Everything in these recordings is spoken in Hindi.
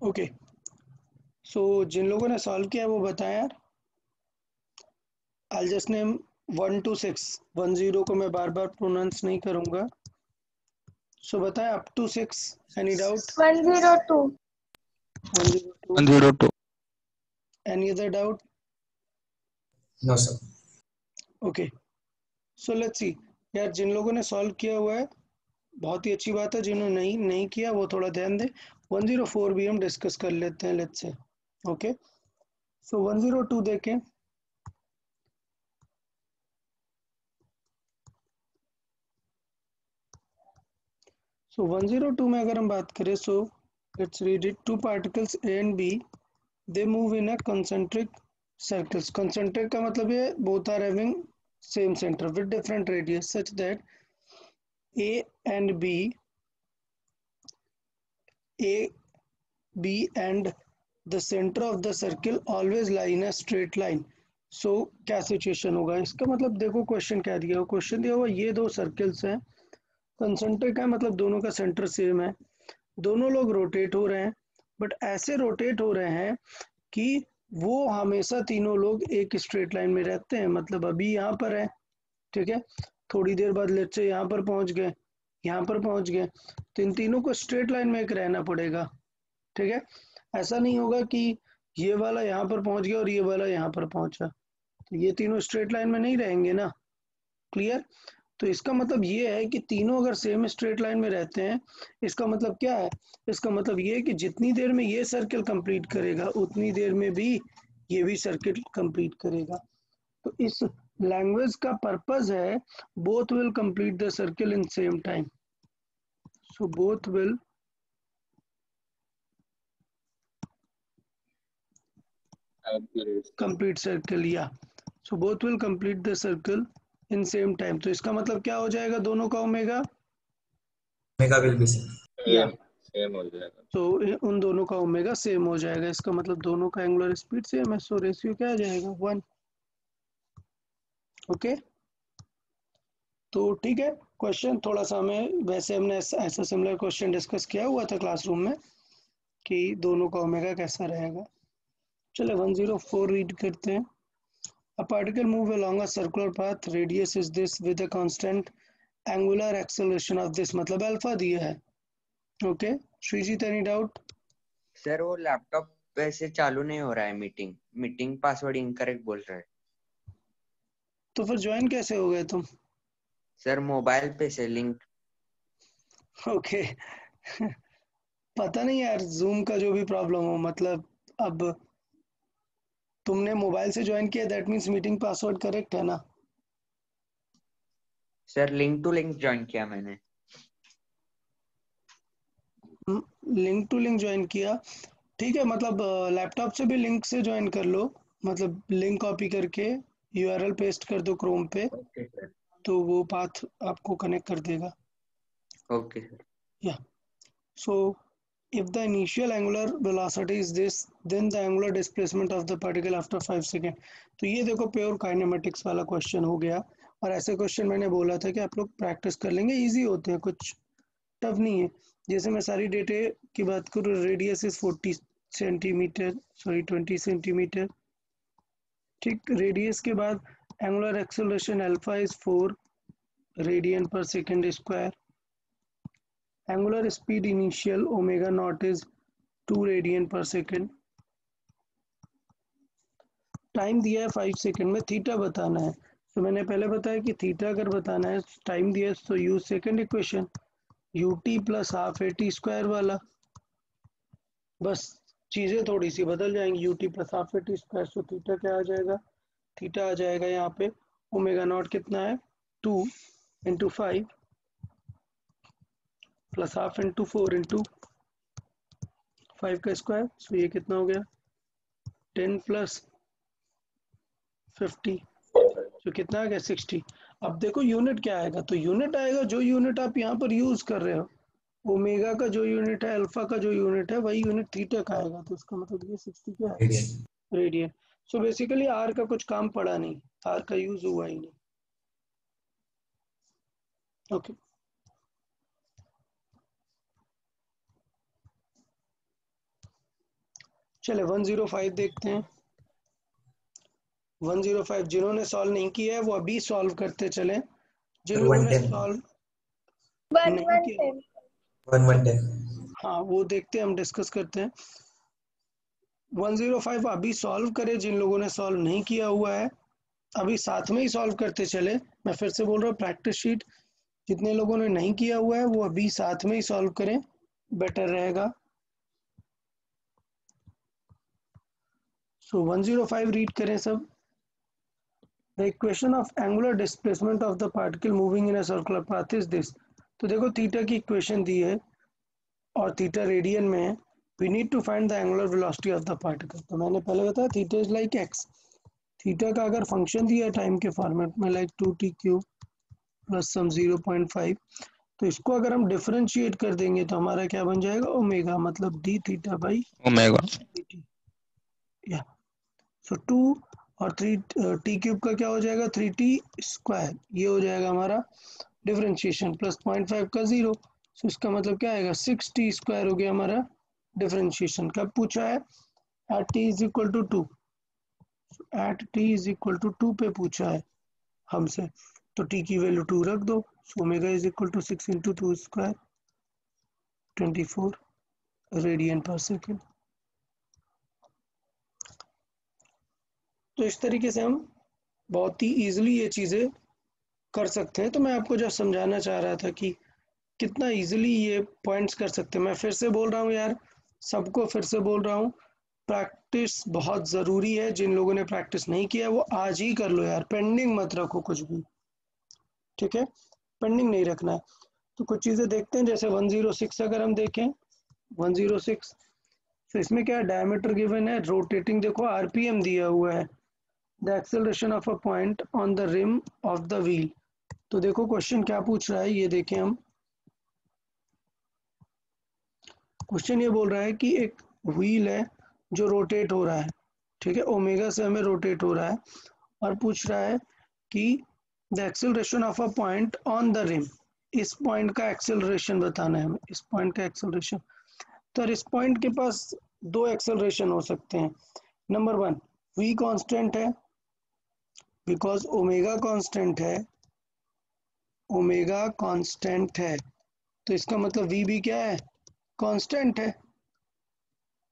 ओके, सो जिन लोगों ने सॉल्व किया वो बताएं यार। आई जस्ट नेम 1 to 6, 10 को मैं बार बार प्रोनाउंस नहीं करूंगा। सो बताएं up to 6, any doubt? 102. 102, 102. Any other doubt? No sir. Okay, so let's see यार, जिन लोगों ने सॉल्व किया हुआ है बहुत ही अच्छी बात है, जिन्होंने नहीं किया वो थोड़ा ध्यान दें। 104 भी हम डिस्कस कर लेते हैं, लेट्स से। ओके, सो 102 देखें। सो 102 में अगर हम बात करें, so let's read it. Two particles A and B, they move in a concentric circles. Concentric का मतलब ये both are having same centre with different radius such that A and B, A B and the centre of the circle always lie in a straight line. So क्या सिचुएशन होगा इसका? मतलब देखो क्वेश्चन क्या दिया हुआ, क्वेश्चन दिया हुआ ये दो सर्किल्स हैं, कंसेंट्रिक है, मतलब दोनों का सेंटर सेम है, दोनों लोग रोटेट हो रहे हैं, बट ऐसे रोटेट हो रहे हैं कि वो हमेशा तीनों लोग एक स्ट्रेट लाइन में रहते हैं। मतलब अभी यहाँ पर है, ठीक है, थोड़ी देर बाद लेट्स से यहाँ पर पहुंच गए, यहाँ पर पहुंच गए, तो इन तीनों को स्ट्रेट लाइन में एक रहना पड़ेगा, ठीक है। ऐसा नहीं होगा कि ये वाला यहाँ पर पहुंच गया और ये वाला यहाँ पर पहुंचा, तो ये तीनों स्ट्रेट लाइन में नहीं रहेंगे ना। क्लियर? तो इसका मतलब ये है कि तीनों अगर सेम स्ट्रेट लाइन में रहते हैं, इसका मतलब क्या है? इसका मतलब ये है कि जितनी देर में ये सर्किल कंप्लीट करेगा उतनी देर में भी ये भी सर्किल कंप्लीट करेगा। तो इस लैंग्वेज का पर्पस है both will complete the circle in same time. So both will complete circle, या so both will complete the circle in same time. तो इसका मतलब क्या हो जाएगा दोनों का omega? Omega will be same. या सेम हो जाएगा। तो उन दोनों का ओमेगा सेम हो जाएगा, इसका मतलब दोनों का एंगुलर स्पीड सेम है, सो रेशियो क्या आ जाएगा? 1। ओके, तो ठीक है, क्वेश्चन थोड़ा सा हमें, वैसे हमने ऐसा सिमिलर क्वेश्चन डिस्कस किया हुआ था क्लासरूम में कि दोनों का ओमेगा कैसा रहेगा। चलो 104 रीड करते हैं। A particle move along a circular path, radius is this with a constant angular acceleration of this, मतलब अल्फा दिया है। Okay, Sreejith any doubt? Sir वो लैपटॉप वैसे चालू नहीं हो रहा है, मीटिंग पासवर्ड इनकरेक्ट बोल रहा है। तो फिर ज्वाइन कैसे हो गए तुम? सर मोबाइल पे से लिंक। ओके पता नहीं यार, जूम का जो भी प्रॉब्लम हो, मतलब अब तुमने मोबाइल से ज्वाइन किया, that means meeting password correct है ना? Sir link to link join किया मैंने। लिंक टू लिंक ज्वाइन किया, ठीक है, मतलब लैपटॉप से भी लिंक से ज्वाइन कर लो, मतलब लिंक कॉपी करके यूआरएल पेस्ट कर दो क्रोम पे, ओके सर। तो वो पाथ आपको कनेक्ट कर देगा। Okay sir. या सो if the initial angular velocity is this, then the angular displacement of the particle after 5 second. तो ये देखो प्योर काइनेमेटिक्स वाला क्वेश्चन हो गया, और ऐसे क्वेश्चन मैंने बोला था कि आप लोग प्रैक्टिस कर लेंगे, इजी होते हैं, कुछ टफ नहीं है। जैसे मैं सारी डेटे की बात करूँ, radius is 40 centimetre, sorry 20 centimetre, ठीक। रेडियस के बाद angular acceleration alpha is 4 radian per second square, angular speed initial omega not is 2 radian per second, time दिया है 5 सेकेंड में, थीटा बताना है। तो मैंने पहले बताया कि थीटा अगर बताना है, टाइम दिया है, तो use second equation, ut plus half A T square वाला, बस चीजें थोड़ी सी बदल जाएंगी, ut plus half A T square. So theta क्या आ जाएगा? थीटा आ जाएगा यहाँ पे ओमेगा नॉट कितना है, 2 into 5 plus half into 4 into 5 का स्क्वायर। सो ये कितना हो गया? 10 प्लस 50, तो कितना आ गया? 60। अब देखो यूनिट क्या आएगा, तो यूनिट आएगा जो यूनिट आप यहाँ पर यूज कर रहे हो, ओमेगा का जो यूनिट है, अल्फा का जो यूनिट है, वही यूनिट थीटा का आएगा। तो इसका मतलब ये 60 क्या है? Radian. Radian. So basically R का कुछ काम पड़ा नहीं, आर का यूज हुआ ही नहीं। ओके, चले 105 देखते हैं। 105 जिन्होंने सॉल्व नहीं किया है वो अभी सॉल्व करते चले, जिन लोगों ने 110 सॉल्व वन नहीं वन किया 110 हाँ वो देखते हैं, हम डिस्कस करते हैं। 105 अभी सॉल्व करे जिन लोगों ने सॉल्व नहीं किया हुआ है, अभी साथ में ही सॉल्व करते चले। मैं फिर से बोल रहा हूँ, प्रैक्टिस शीट जितने लोगों ने नहीं किया हुआ है वो अभी साथ में ही सॉल्व करें, बेटर रहेगा। सो 105 रीड करें सब। The equation of angular displacement of the particle moving in a circular path is this. तो देखो थीटा की इक्वेशन दी है और थीटा रेडियन में है। We need to find the angular velocity of the particle. तो मैंने पहले बताया theta is like x. Theta का अगर फंक्शन दिया है टाइम के फॉर्मेट में लाइक 2t³ प्लस सम 0.5, तो इसको अगर हम डिफरेंशिएट कर देंगे तो हमारा क्या बन जाएगा, ओमेगा, मतलब D theta by omega dt। या सो 2 और 3t³ का क्या हो जाएगा, 3t², ये हो जाएगा हमारा डिफरेंशिएशन, प्लस 0.5 का 0। सो इसका मतलब क्या आएगा, 6t² हो गया हमारा डिफरेंशिएशन। कब पूछा है, at t is equal to 2। At t is equal to 2 पे पूछा है हमसे, तो t की वैल्यू 2 रख दो। So omega is equal to 6 into 2², 24 radian per second. तो इस तरीके से हम बहुत ही इजीली ये चीज़ें कर सकते हैं। तो मैं आपको जब समझाना चाह रहा था कि कितना इजीली ये पॉइंट्स कर सकते हैं। मैं फिर से बोल रहा हूँ यार, सबको फिर से बोल रहा हूँ, प्रैक्टिस बहुत ज़रूरी है। जिन लोगों ने प्रैक्टिस नहीं किया वो आज ही कर लो यार, पेंडिंग मत रखो कुछ भी, ठीक है, पेंडिंग नहीं रखना है। तो कुछ चीज़ें देखते हैं, जैसे 106 अगर हम देखें, 106, तो इसमें क्या है, डायमीटर गिवन है, रोटेटिंग देखो आरपीएम दिया हुआ है, the acceleration of a point on the rim of the wheel. तो देखो क्वेश्चन क्या पूछ रहा है, ये देखें हम। क्वेश्चन ये बोल रहा है कि एक व्हील है जो रोटेट हो रहा है, ठीक है, ओमेगा से हमें रोटेट हो रहा है, और पूछ रहा है कि the acceleration of a point on the rim, इस पॉइंट का एक्सेलरेशन बताना है हमें, इस पॉइंट का एक्सेलरेशन। तो इस पॉइंट के पास दो एक्सेलरेशन हो सकते हैं। नंबर 1, v कांस्टेंट है, बिकॉज ओमेगा कांस्टेंट है, ओमेगा कांस्टेंट है, तो इसका मतलब v भी क्या है, कांस्टेंट है।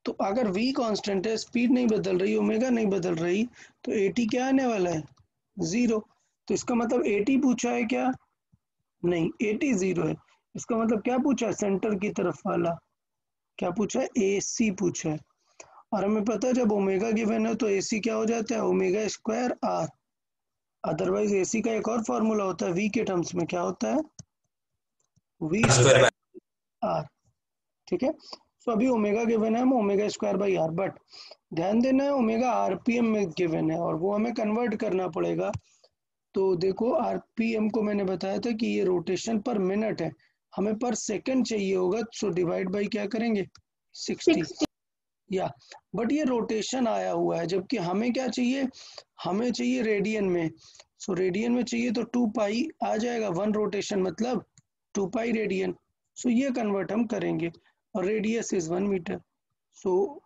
तो अगर v कांस्टेंट है, स्पीड नहीं बदल रही, ओमेगा नहीं बदल रही, तो at क्या आने वाला है, 0। तो इसका मतलब at पूछा है क्या, नहीं, at 0 है। इसका मतलब क्या पूछा है, सेंटर की तरफ वाला, क्या पूछा है, ac पूछा है। और हमें पता है जब ओमेगा गिवन है तो ac क्या हो जाता है, omega square r। Otherwise ac का एक और फॉर्मूला होता है v के टर्म्स में, क्या होता है, v स्क्वायर r, ठीक है। तो अभी ओमेगा गिवन है, हम omega square by R, but ध्यान देना है ओमेगा आरपीएम में गिवन है और वो हमें कन्वर्ट करना पड़ेगा। तो देखो आरपीएम को मैंने बताया था कि ये रोटेशन पर मिनट है, हमें पर सेकंड चाहिए होगा, सो डिवाइड बाई क्या करेंगे, 60। या बट ये रोटेशन आया हुआ है, जबकि हमें क्या चाहिए, हमें चाहिए रेडियन में। सो रेडियन में चाहिए तो 2 पाई आ जाएगा, 1 रोटेशन मतलब 2 पाई रेडियन। सो ये कन्वर्ट हम करेंगे, और radius is 1 meter. So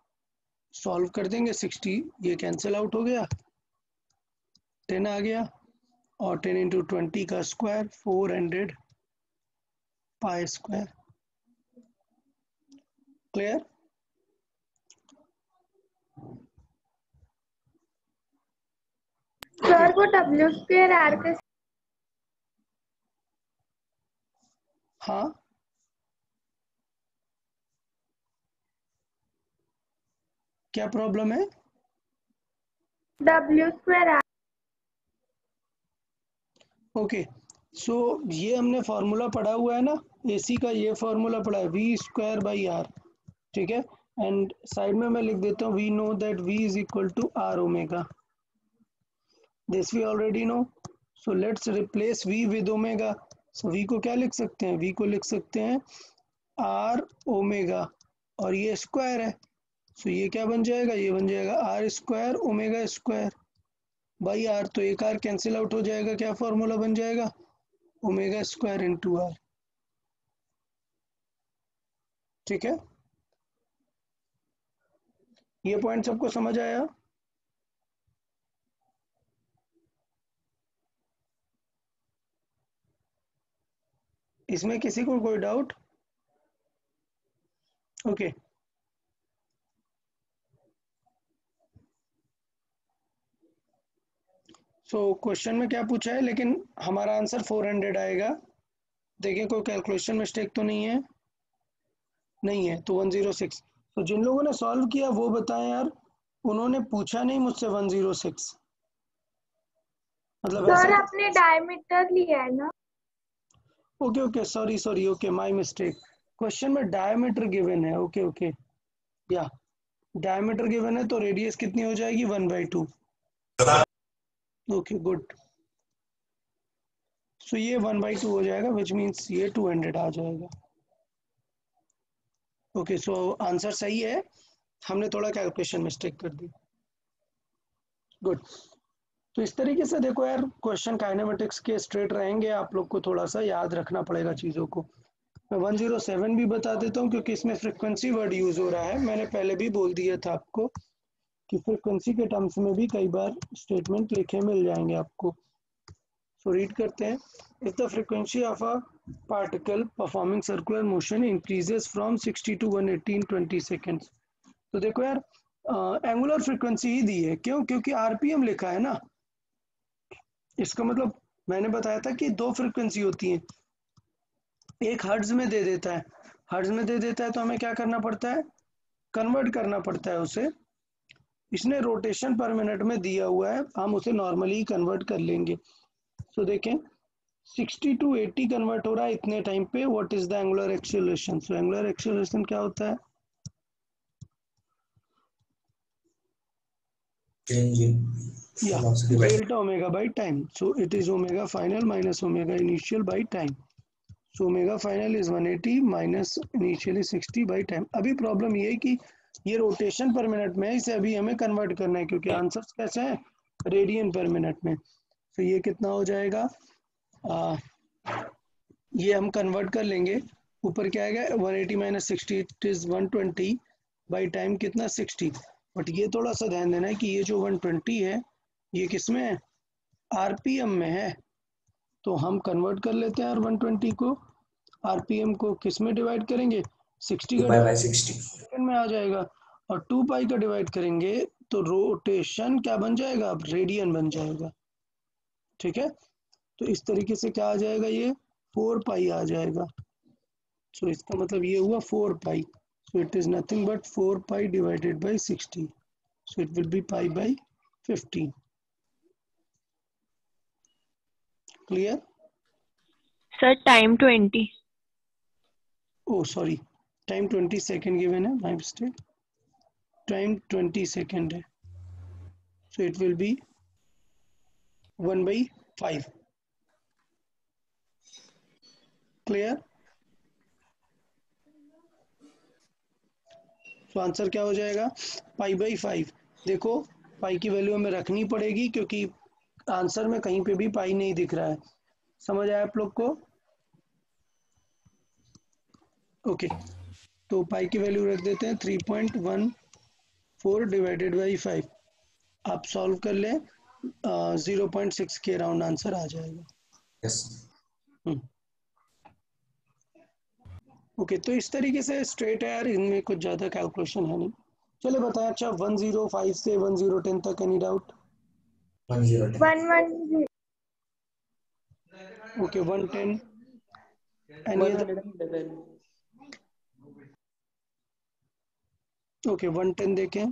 solve कर देंगे, 60 ये कैंसिल आउट हो गया, 10 आ गया, और 10 इंटू 20 का square 400 pi square. Clear. Sir वो W स्क्वायर R के हाँ क्या प्रॉब्लम है, W स्क्वायर R ओके। सो ये हमने फॉर्मूला पढ़ा हुआ है ना, एसी का ये फॉर्मूला पढ़ा है, वी स्क्वायर बाई आर, ठीक है। एंड साइड में मैं लिख देता हूँ, we know that V is equal to R omega, this V already know. So let's replace V with omega. So V को क्या लिख सकते हैं, वी को लिख सकते हैं आर ओमेगा, और ये स्क्वायर है, सो ये क्या बन जाएगा, ये बन जाएगा R square omega square by R. तो एक आर कैंसिल आउट हो जाएगा, क्या फॉर्मूला बन जाएगा, ओमेगा स्क्वायर इंटू आर, ठीक है। ये पॉइंट सबको समझ आया? इसमें किसी को कोई डाउट? ओके, सो क्वेश्चन में क्या पूछा है, लेकिन हमारा आंसर 400 आएगा। देखिए कोई कैलकुलेशन मिस्टेक तो नहीं है? नहीं है, तो 106। तो जिन लोगों ने सॉल्व किया वो बताएं यार, उन्होंने पूछा नहीं मुझसे 106, मतलब सर ऐसा। आपने डायमीटर लिया है ना? Okay okay, sorry sorry, okay my mistake. Question में डायमीटर गिवन है, ओके ओके, या डायमीटर गिवन है, तो रेडियस कितनी हो जाएगी 1/2। ओके गुड, सो ये 1/2 हो जाएगा, विच मीन्स ये 200 आ जाएगा। ओके, सो आंसर सही है, हमने थोड़ा कैलकुलेशन मिस्टेक कर दी। गुड। तो इस तरीके से देखो यार, क्वेश्चन काइनेमेटिक्स के स्ट्रेट रहेंगे, आप लोग को थोड़ा सा याद रखना पड़ेगा चीज़ों को। मैं 107 भी बता देता हूँ, क्योंकि इसमें फ्रिक्वेंसी वर्ड यूज हो रहा है, मैंने पहले भी बोल दिया था आपको कि फ्रिक्वेंसी के टर्म्स में भी कई बार स्टेटमेंट लिखे मिल जाएंगे आपको। सो रीड करते हैं। If the frequency of a particle performing circular motion increases from 60 to 180 in 20 seconds। तो देखो यार, एंगुलर फ्रीक्वेंसी ही दी है, क्यों? क्योंकि आरपीएम लिखा है ना। इसका मतलब मैंने बताया था कि दो फ्रीक्वेंसी होती है, एक हर्ट्ज में दे देता है, हर्ट्ज में दे देता है तो हमें क्या करना पड़ता है, कन्वर्ट करना पड़ता है उसे। इसने रोटेशन पर मिनट में दिया हुआ है, हम उसे नॉर्मली कन्वर्ट कर लेंगे। सो देखें 60 to 80 कन्वर्ट हो रहा है इतने टाइम पे। What is the angular acceleration? So angular acceleration क्या होता है? change in या velocity by delta omega by time. So it is omega final minus omega initial by time. So omega final is 180 minus initially 60 by time. अभी प्रॉब्लम ये है कि ये रोटेशन पर मिनट में है, इसे अभी हमें कन्वर्ट करना है, क्योंकि आंसर्स कैसे हैं, रेडियन पर मिनट में। तो ये कितना हो जाएगा, ये हम कन्वर्ट कर लेंगे। ऊपर क्या आएगा, 180 minus 60, it is 120 by time कितना 60। बट ये थोड़ा सा ध्यान देना है कि ये जो 120 है ये किस में है, आरपीएम में है। तो हम कन्वर्ट कर लेते हैं, और 120 को आरपीएम को किस में डिवाइड करेंगे, 60 का by डिवाइड 60. सेकंड में आ जाएगा, और 2 पाई का डिवाइड करेंगे तो रोटेशन क्या बन जाएगा, अब रेडियन बन जाएगा। ठीक है, तो इस तरीके से क्या आ जाएगा, ये 4 पाई आ जाएगा। सो इसका मतलब ये हुआ 4 pi. So it is nothing but 4 pi divided by 60। So it will be pi by 15। Clear? Sir time 20। Oh sorry, time 20 second given है, माई मिस्टेक, टाइम 20 सेकेंड है। So it will be 1/5। Clear? तो आंसर क्या हो जाएगा, पाई/5। देखो पाई की वैल्यू हमें रखनी पड़ेगी, क्योंकि आंसर में कहीं पे भी पाई नहीं दिख रहा है। समझ आया आप लोग को? ओके, तो पाई की वैल्यू रख देते हैं 3.14 डिवाइडेड बाई 5। आप सॉल्व कर लें, 0.6 के अराउंड आंसर आ जाएगा। Yes. ओके, तो इस तरीके से स्ट्रेट है यार, इनमें कुछ ज़्यादा कैलकुलेशन है नहीं। चले बताएं। अच्छा, 105 से 1010 तक any doubt? 110. 110। Okay, 110 any other? 111. Okay, 110 देखें।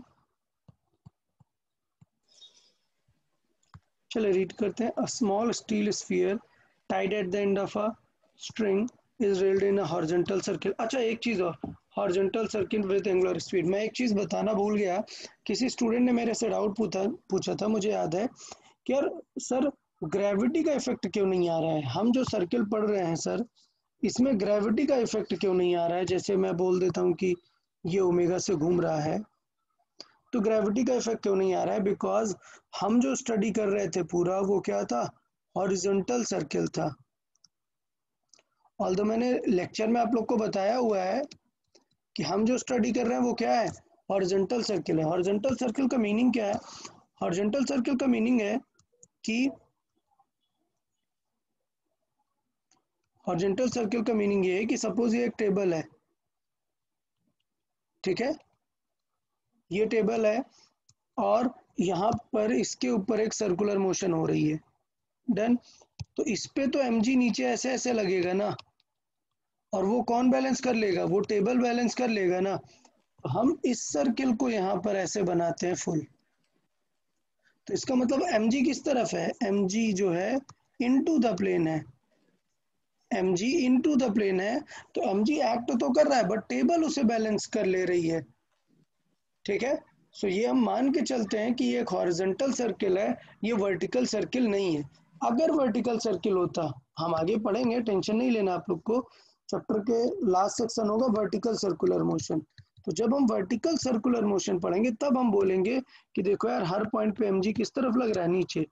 चले रीड करते हैं। A small steel sphere tied at the end of a string is whirled in a horizontal circle. अच्छा एक चीज और, horizontal circle with angular speed. मैं एक चीज बताना भूल गया, किसी स्टूडेंट ने मेरे से डाउट पूछा था, मुझे याद है कि यार सर ग्रेविटी का इफेक्ट क्यों नहीं आ रहा है, हम जो सर्किल पढ़ रहे हैं सर इसमें ग्रेविटी का इफेक्ट क्यों नहीं आ रहा है। जैसे मैं बोल देता हूँ कि ये ओमेगा से घूम रहा है, तो ग्रेविटी का इफेक्ट क्यों नहीं आ रहा है, बिकॉज हम जो स्टडी कर रहे थे पूरा वो क्या था, हॉरिजॉन्टल सर्किल था। ऑल्दो मैंने लेक्चर में आप लोग को बताया हुआ है कि हम जो स्टडी कर रहे हैं वो क्या है, हॉरिजॉन्टल सर्किल है। हॉरिजॉन्टल सर्किल का मीनिंग क्या है? हॉरिजॉन्टल सर्किल का मीनिंग है कि हॉरिजॉन्टल सर्किल का मीनिंग ये है कि सपोज ये एक टेबल है, ठीक है, ये टेबल है और यहाँ पर इसके ऊपर एक सर्कुलर मोशन हो रही है। डन। तो इस पे तो mg नीचे ऐसे ऐसे लगेगा ना, और वो कौन बैलेंस कर लेगा? वो टेबल बैलेंस कर लेगा ना। तो हम इस सर्किल को यहाँ पर ऐसे बनाते हैं फुल। तो इसका मतलब mg किस तरफ है? mg जो है इनटू द प्लेन है, mg इनटू द प्लेन है। तो mg एक्ट तो कर रहा है बट टेबल उसे बैलेंस कर ले रही है, ठीक है। सो ये हम मान के चलते हैं कि ये एक हॉरिजॉन्टल सर्किल है, ये वर्टिकल सर्किल नहीं है। अगर वर्टिकल सर्किल होता, हम आगे पढ़ेंगे, टेंशन नहीं लेना आप लोग को, चैप्टर के लास्ट सेक्शन होगा वर्टिकल सर्कुलर मोशन। तो जब हम वर्टिकल सर्कुलर मोशन पढ़ेंगे तब हम बोलेंगे कि देखो यार हर पॉइंट पे mg किस तरफ लग रहा है? नीचे।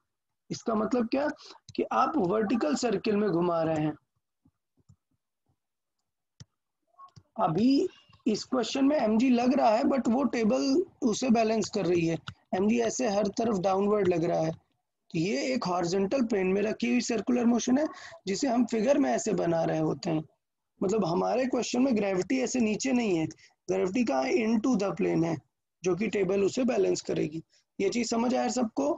इसका मतलब क्या कि आप वर्टिकल सर्किल में घुमा रहे हैं। अभी इस क्वेश्चन में mg लग रहा है बट वो टेबल उसे बैलेंस कर रही है, mg ऐसे हर तरफ डाउनवर्ड लग रहा है। तो ये एक हॉरिजॉन्टल प्लेन में रखी हुई सर्कुलर मोशन है जिसे हम फिगर में ऐसे बना रहे होते हैं। मतलब हमारे क्वेश्चन में ग्रेविटी ऐसे नीचे नहीं है, ग्रेविटी कहाँ है? इनटू द प्लेन है, जो कि टेबल उसे बैलेंस करेगी। ये चीज समझ आया सबको?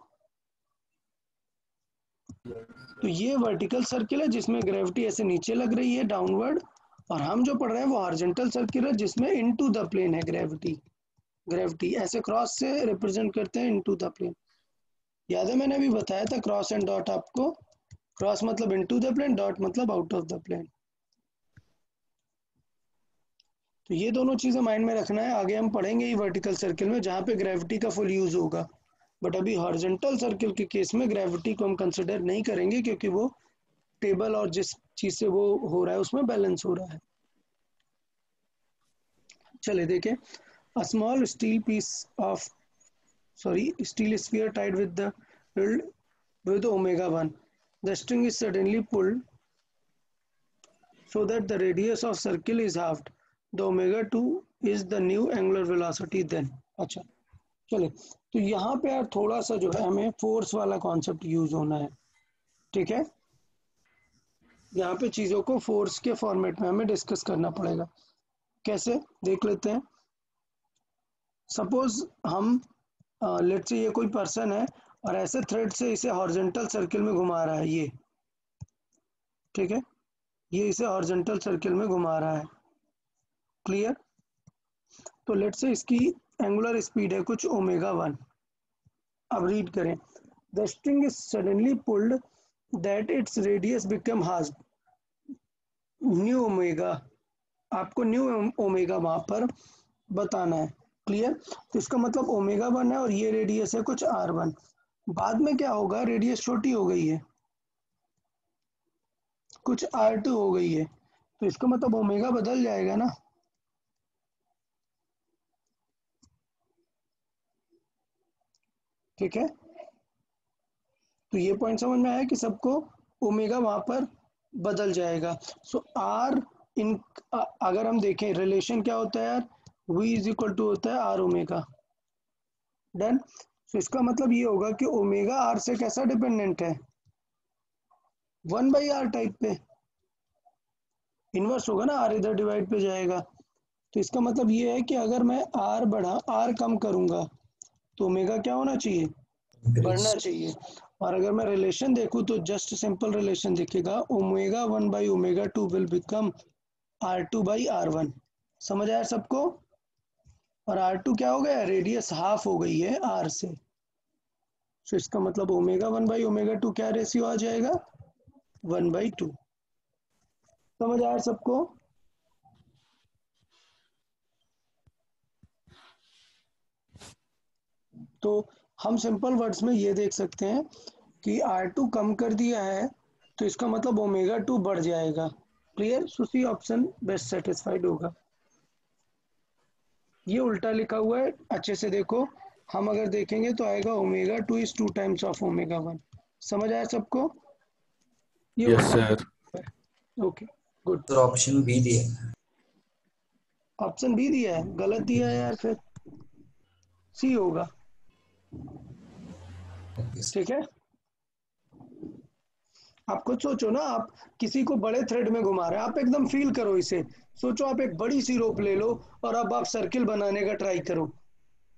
तो ये वर्टिकल सर्किल है जिसमें ग्रेविटी ऐसे नीचे लग रही है डाउनवर्ड, और हम जो पढ़ रहे हैं वो हॉरिजॉन्टल सर्किल है जिसमें इनटू द प्लेन है ग्रेविटी। ग्रेविटी ऐसे क्रॉस से रिप्रेजेंट करते हैं इनटू द प्लेन। याद है मैंने अभी बताया था क्रॉस एंड डॉट आपको? क्रॉस मतलब इनटू द प्लेन, डॉट मतलब आउट ऑफ द प्लेन। तो ये दोनों चीजें माइंड में रखना है, आगे हम पढ़ेंगे ही वर्टिकल सर्किल में जहाँ पे ग्रेविटी का फुल यूज होगा। बट अभी हॉरिजॉन्टल सर्किल के केस में ग्रेविटी को हम कंसिडर नहीं करेंगे क्योंकि वो टेबल और जिस चीज से वो हो रहा है उसमें बैलेंस हो रहा है। चले देखें, a small steel piece of steel sphere tied with omega 1, the string is suddenly pulled so that the radius of circle is halved. The omega 2 is the new angular velocity then. अच्छा चले, तो यहाँ पे यार थोड़ा सा जो है हमें फोर्स वाला कॉन्सेप्ट यूज होना है, ठीक है। यहाँ पे चीजों को फोर्स के फॉर्मेट में हमें डिस्कस करना पड़ेगा। कैसे देख लेते हैं। सपोज हम लेट्स से ये कोई पर्सन है और ऐसे थ्रेड से इसे हॉरिजॉन्टल सर्किल में घुमा रहा है, ये ठीक है, ये इसे हॉरिजॉन्टल सर्किल में घुमा रहा है। क्लियर? तो लेट्स से इसकी एंगुलर स्पीड है कुछ ओमेगा 1। अब रीड करें, the string is suddenly pulled that its radius become half new omega. आपको न्यू ओमेगा वहां पर बताना है। क्लियर? तो इसका मतलब ओमेगा 1 है और ये रेडियस है कुछ r1। बाद में क्या होगा? रेडियस छोटी हो गई है, कुछ r2 हो गई है, तो इसका मतलब ओमेगा बदल जाएगा ना। ठीक है, तो ये पॉइंट समझ में आया कि सबको ओमेगा वहां पर बदल जाएगा। सो आर इन अगर हम देखें रिलेशन क्या होता है यार, v इज इक्वल टू होता है आर ओमेगा। डन। सो इसका मतलब ये होगा कि ओमेगा आर से कैसा डिपेंडेंट है? 1/r टाइप पे इनवर्स होगा ना, आर इधर डिवाइड पे जाएगा। तो इसका मतलब ये है कि अगर मैं आर कम करूंगा तो ओमेगा क्या होना चाहिए? बढ़ना चाहिए। और अगर मैं रिलेशन देखूं तो जस्ट सिंपल रिलेशन दिखेगा, ओमेगा 1/ओमेगा 2 विल बिकम r2/r1। समझ आया सबको? और r2 क्या हो गया? रेडियस हाफ हो गई है r से। तो इसका मतलब ओमेगा 1/ओमेगा 2 क्या रेशियो आ जाएगा? 1/2। समझ आया सबको? तो हम सिंपल वर्ड्स में ये देख सकते हैं कि R2 कम कर दिया है तो इसका मतलब ओमेगा 2 बढ़ जाएगा। क्लियर? सो सी ऑप्शन बेस्ट सेटिस्फाइड होगा। ये उल्टा लिखा हुआ है, अच्छे से देखो। हम अगर देखेंगे तो आएगा omega 2 is 2 times of omega 1। समझ आया सबको? ये यस उल्टा sir. Okay good. Sir option B दिया है। ऑप्शन बी दिया है, गलत दिया है यार फिर। सी होगा। Okay sir. ठीक है, आप खुद सोचो ना, आप किसी को बड़े थ्रेड में घुमा रहे हैं, आप एकदम फील करो इसे। सोचो आप एक बड़ी सी रोप ले लो और अब आप सर्किल बनाने का ट्राई करो।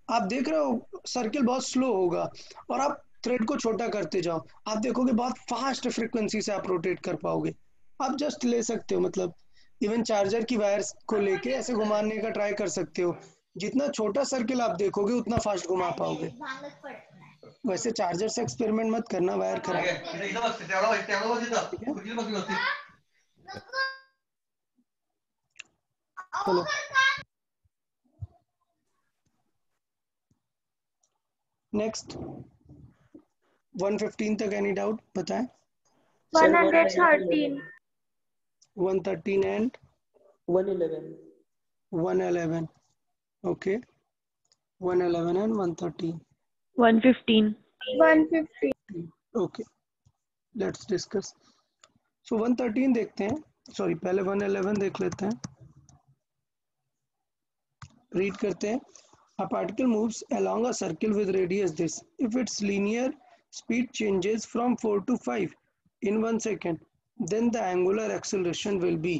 आप देख रहे हो सर्किल बहुत स्लो होगा, और आप थ्रेड को छोटा करते जाओ, आप देखोगे बहुत फास्ट फ्रीक्वेंसी से आप रोटेट कर पाओगे। आप जस्ट ले सकते हो, मतलब इवन चार्जर की वायर्स को लेके ऐसे घुमाने का ट्राई कर सकते हो। जितना छोटा सर्किल आप देखोगे उतना फास्ट घुमा पाओगे। वैसे चार्जर से एक्सपेरिमेंट मत करना, वायर खराब। ठीक है, चलो नेक्स्ट। 115 तक एनी डाउट बताएं। 113. 113 and 111. 111, okay, 111 and 113, 115. 150. Okay, let's discuss. So 113 देखते हैं, सॉरी पहले 111 देख लेते हैं। रीड करते हैं। A particle moves along a circle with radius this. If its linear speed changes from 4 to 5 in 1 second, then the angular acceleration will be.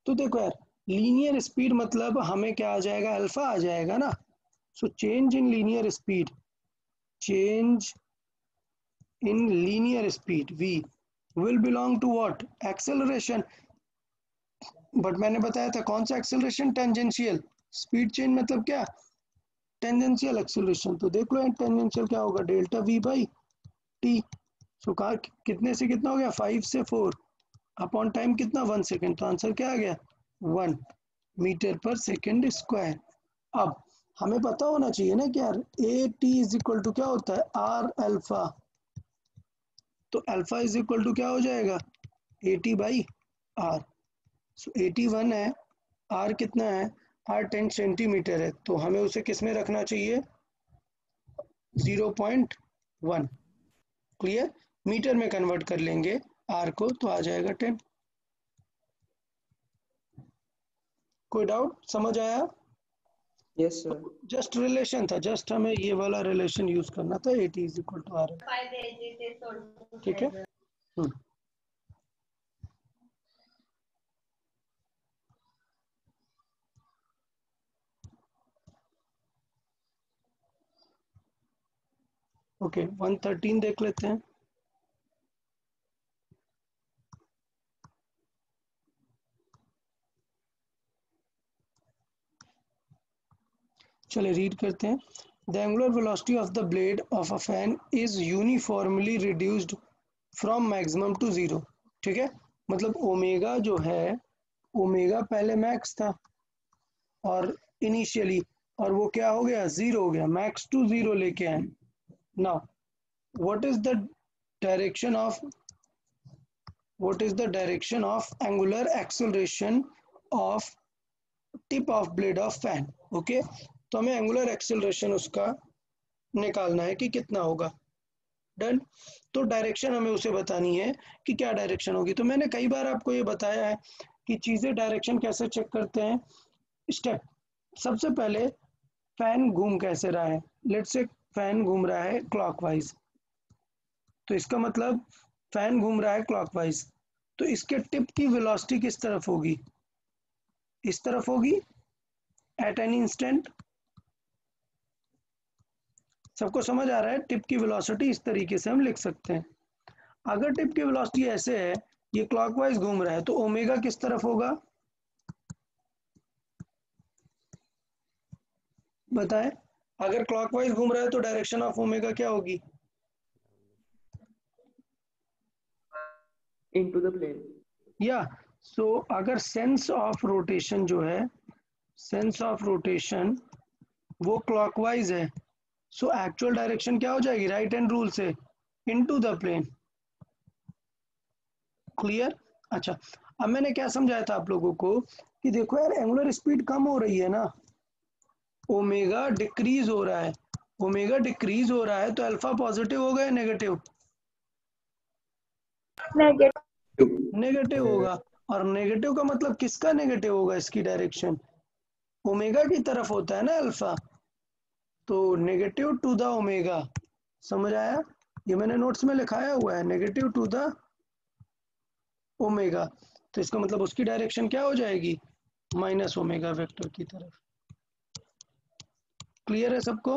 तो देखो यार, लीनियर स्पीड मतलब हमें क्या आ जाएगा, अल्फा आ जाएगा ना। So change in linear speed, change in linear speed v will belong to what, acceleration। But मैंने बताया था कौन सा एक्सेलरेशन, टेंजेंशियल। स्पीड चेंज मतलब क्या, टेंजेंशियल एक्सेलरेशन। तो देख लो टेंजेंशियल क्या होगा, डेल्टा v बाई टी। सो कहा कितने से कितना हो गया, 5 से 4 अपॉन टाइम कितना, 1 सेकेंड। तो आंसर क्या आ गया, 1 मीटर पर सेकेंड स्क्वायर। अब हमें पता होना चाहिए ना कि यार A T is equal to क्या होता है, आर अल्फा। तो अल्फा इज इक्वल टू क्या हो जाएगा, A T by R. So 81 है, आर कितना है, आर 10 सेंटीमीटर है, तो हमें उसे किस में रखना चाहिए, 0.1। क्लियर, मीटर में कन्वर्ट कर लेंगे आर को तो आ जाएगा 10। कोई डाउट, समझ आया। Yes, sir. जस्ट रिलेशन था, जस्ट हमें ये वाला रिलेशन यूज करना था, A T is equal to R. ठीक है, ओके 113 देख लेते हैं। चलिए रीड करते हैं। The angular velocity of the blade of a fan is uniformly reduced from maximum to zero. ठीक है, मतलब ओमेगा जो है, ओमेगा पहले मैक्स था और इनिशियली, और वो क्या हो गया, जीरो हो गया, मैक्स टू जीरो लेके आए। Now what is the direction of, what is the direction of angular acceleration of tip of blade of fan। Okay, तो हमें एंगुलर एक्सेलरेशन उसका निकालना है कि कितना होगा। डन, तो डायरेक्शन हमें उसे बतानी है कि क्या डायरेक्शन होगी। तो मैंने कई बार आपको ये बताया है कि चीजें डायरेक्शन कैसे चेक करते हैं। स्टेप, सबसे पहले फैन घूम कैसे रहा है, लेट्स से फैन घूम रहा है क्लॉकवाइज, तो इसका मतलब फैन घूम रहा है क्लॉकवाइज, तो इसके टिप की वेलोसिटी किस तरफ होगी, इस तरफ होगी एट एनी इंस्टेंट। सबको समझ आ रहा है, टिप की वेलोसिटी इस तरीके से हम लिख सकते हैं। अगर टिप की वेलोसिटी ऐसे है, ये क्लॉकवाइज घूम रहा है, तो ओमेगा किस तरफ होगा, बताएं। अगर क्लॉकवाइज घूम रहा है तो डायरेक्शन ऑफ ओमेगा क्या होगी, Into the plane. या सो अगर सेंस ऑफ रोटेशन जो है, सेंस ऑफ रोटेशन वो क्लॉकवाइज है, सो एक्चुअल डायरेक्शन क्या हो जाएगी, राइट हैंड रूल से इनटू द प्लेन। क्लियर। अच्छा, अब मैंने क्या समझाया था आप लोगों को कि देखो यार एंगुलर स्पीड कम हो रही है ना, ओमेगा डिक्रीज हो रहा है, ओमेगा डिक्रीज हो रहा है तो अल्फा पॉजिटिव होगा या नेगेटिव, Negative. नेगेटिव होगा। और नेगेटिव का मतलब किसका नेगेटिव होगा, इसकी डायरेक्शन ओमेगा की तरफ होता है ना अल्फा। तो नेगेटिव टू द ओमेगा, समझ आया? ये मैंने नोट्स में लिखाया हुआ है, नेगेटिव टू द ओमेगा, तो इसका मतलब उसकी डायरेक्शन क्या हो जाएगी, माइनस ओमेगा वेक्टर की तरफ। क्लियर है सबको?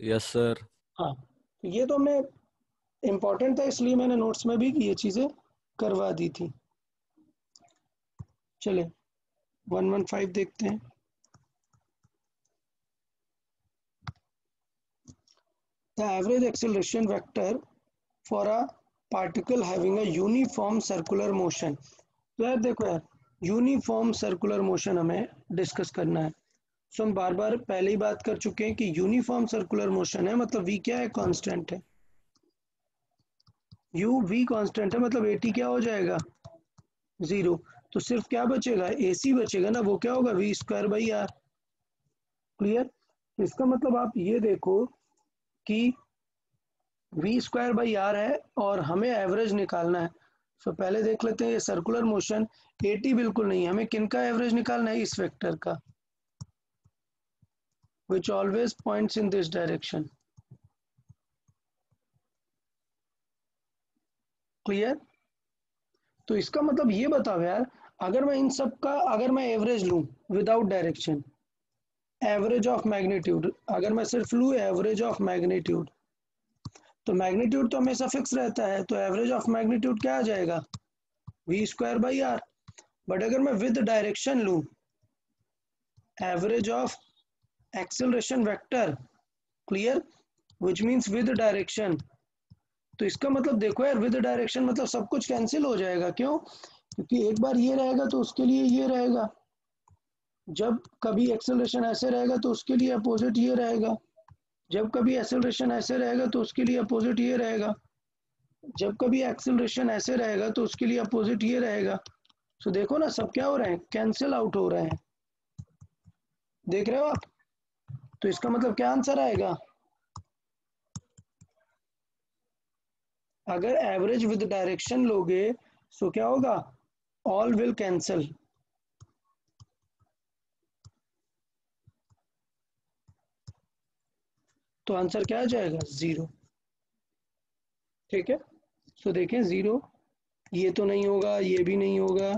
Yes sir. हाँ, तो ये तो मैं इम्पोर्टेंट था इसलिए मैंने नोट्स में भी ये चीजें करवा दी थी। चले 115 देखते हैं। The average acceleration vector for a particle having a uniform circular motion। तो यार देखो यार, यूनिफॉर्म सर्कुलर मोशन हमें डिस्कस करना है। सो हम बार बार पहले ही बात कर चुके हैं कि यूनिफॉर्म सर्कुलर मोशन है मतलब v क्या है, कांस्टेंट है। u v कांस्टेंट है मतलब at क्या हो जाएगा, 0। तो सिर्फ क्या बचेगा, ac बचेगा ना, वो क्या होगा v square by R. Clear? तो इसका मतलब आप ये देखो कि v स्क्वायर बाई आर है और हमें एवरेज निकालना है। तो पहले देख लेते हैं ये सर्कुलर मोशन, at बिल्कुल नहीं, हमें किन का एवरेज निकालना है, इस वेक्टर का, which always points in this direction। Clear? तो इसका मतलब ये बताओ यार, अगर मैं इन सब का अगर मैं एवरेज लूं without direction, average of magnitude, अगर मैं सिर्फ लूं एवरेज ऑफ मैग्नीट्यूड, तो मैग्नीट्यूड तो हमेशा फिक्स रहता है, तो एवरेज ऑफ मैग्नीट्यूड क्या आ जाएगा, v square by R. But अगर मैं विद डायरेक्शन लूं average of acceleration vector, clear, which means with direction, तो इसका मतलब देखो यार विद डायरेक्शन मतलब सब कुछ कैंसिल हो जाएगा। क्यों? क्योंकि एक बार ये रहेगा तो उसके लिए ये रहेगा, जब कभी एक्सेलरेशन ऐसे रहेगा तो उसके लिए अपोजिट ये रहेगा, जब कभी एक्सेलरेशन ऐसे रहेगा तो उसके लिए अपोजिट ये रहेगा, जब कभी एक्सेलरेशन ऐसे रहेगा तो उसके लिए अपोजिट ये रहेगा। तो देखो ना सब क्या हो रहे हैं, कैंसिल आउट हो रहे हैं, देख रहे हो आप? तो इसका मतलब क्या आंसर आएगा, अगर एवरेज विद डायरेक्शन लोगे तो क्या होगा, ऑल विल कैंसल। तो आंसर क्या आ जाएगा, 0। ठीक है, तो देखें 0, ये तो नहीं होगा, ये भी नहीं होगा,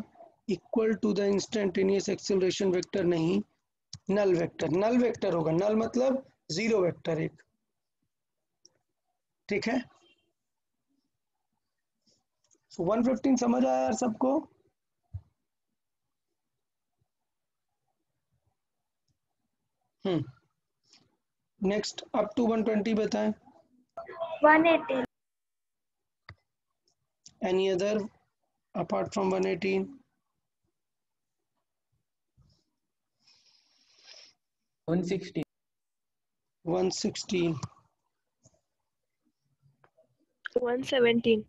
equal to the instantaneous acceleration vector नहीं, नल वेक्टर, नल वेक्टर होगा, नल मतलब 0 वेक्टर एक। ठीक है, 115 समझ आया यार सबको? नेक्स्ट अप टू 120 बताएं। 118, any other apart from 118? 116, 116, 117,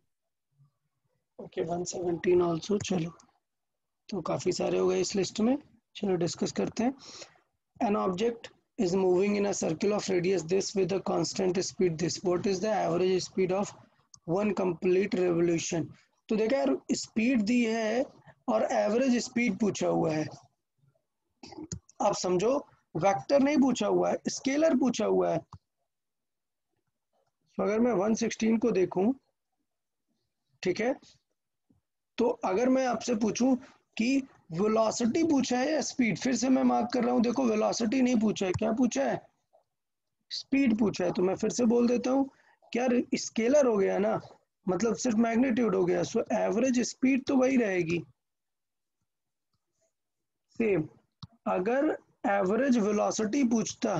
okay 117 also. चलो तो काफी सारे हो गए इस लिस्ट में, चलो डिस्कस करते हैं। An object is moving in a circle of radius this with a constant speed this, what is the average speed of one complete revolution। तो देखा यार, स्पीड दी है और एवरेज स्पीड पूछा हुआ है। आप समझो वेक्टर नहीं पूछा हुआ है, स्केलर पूछा हुआ है। तो अगर मैं 116 को देखूं, ठीक है, तो अगर मैं आपसे पूछूं कि वेलोसिटी पूछा है या स्पीड, फिर से मैं मार्क कर रहा हूं, देखो वेलोसिटी नहीं पूछा है, क्या पूछा है, स्पीड पूछा है। तो मैं फिर से बोल देता हूं, क्या स्केलर हो गया ना, मतलब सिर्फ मैग्नीट्यूड हो गया, सो एवरेज स्पीड तो वही रहेगी सेम। अगर एवरेज वेलोसिटी पूछता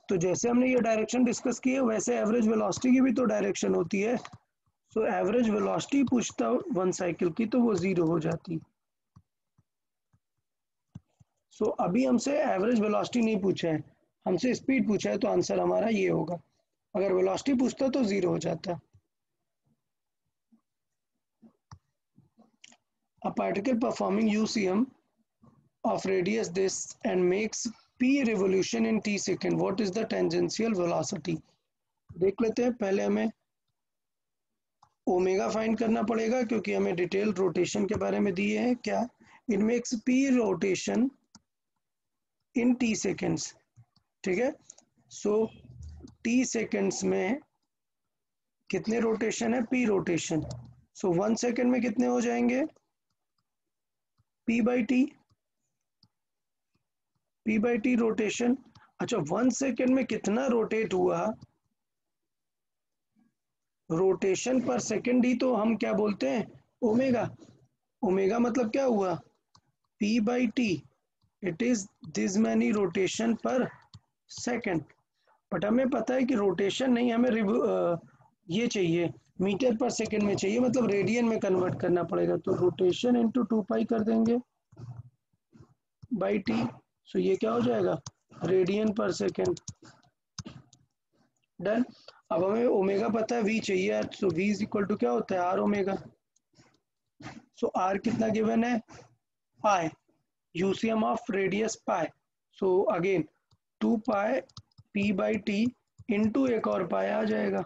तो जैसे हमने ये डायरेक्शन डिस्कस की है वैसे एवरेज वेलोसिटी की भी तो डायरेक्शन होती है। सो एवरेज वेलोसिटी पूछता वन साइकिल की तो वो 0 हो जाती। सो अभी हमसे एवरेज वेलोसिटी नहीं पूछा है, हमसे स्पीड पूछा है, तो आंसर हमारा ये होगा। अगर वेलोसिटी पूछता तो 0 हो जाता। A particle performing UCM of radius this and makes p revolution in t second, what is the tangential velocity। देख लेते हैं, पहले हमें ओमेगा फाइंड करना पड़ेगा क्योंकि हमें डिटेल रोटेशन के बारे में दिए हैं। क्या, it makes p rotation in T seconds, ठीक है। सो टी सेकेंड्स में कितने रोटेशन है, पी रोटेशन। सो 1 सेकेंड में कितने हो जाएंगे, पी बाई टी रोटेशन। अच्छा 1 सेकेंड में कितना रोटेट हुआ, रोटेशन पर सेकेंड ही तो हम क्या बोलते हैं, ओमेगा। ओमेगा मतलब क्या हुआ, P by T, it is this many rotation पर सेकेंड। बट हमें पता है कि रोटेशन नहीं, हमें ये चाहिए मीटर पर सेकेंड में चाहिए, मतलब रेडियन में कन्वर्ट करना पड़ेगा। तो रोटेशन इंटू 2 पाई कर देंगे बाई टी। सो ये क्या हो जाएगा, रेडियन पर सेकेंड। डन। अब हमें ओमेगा पता है, वी चाहिए, so V is equal to क्या होता है, आर ओमेगा। सो आर कितना गिवन है, pi, UCM of radius pi. So again 2 pi P by T into एक और पाई आ जाएगा।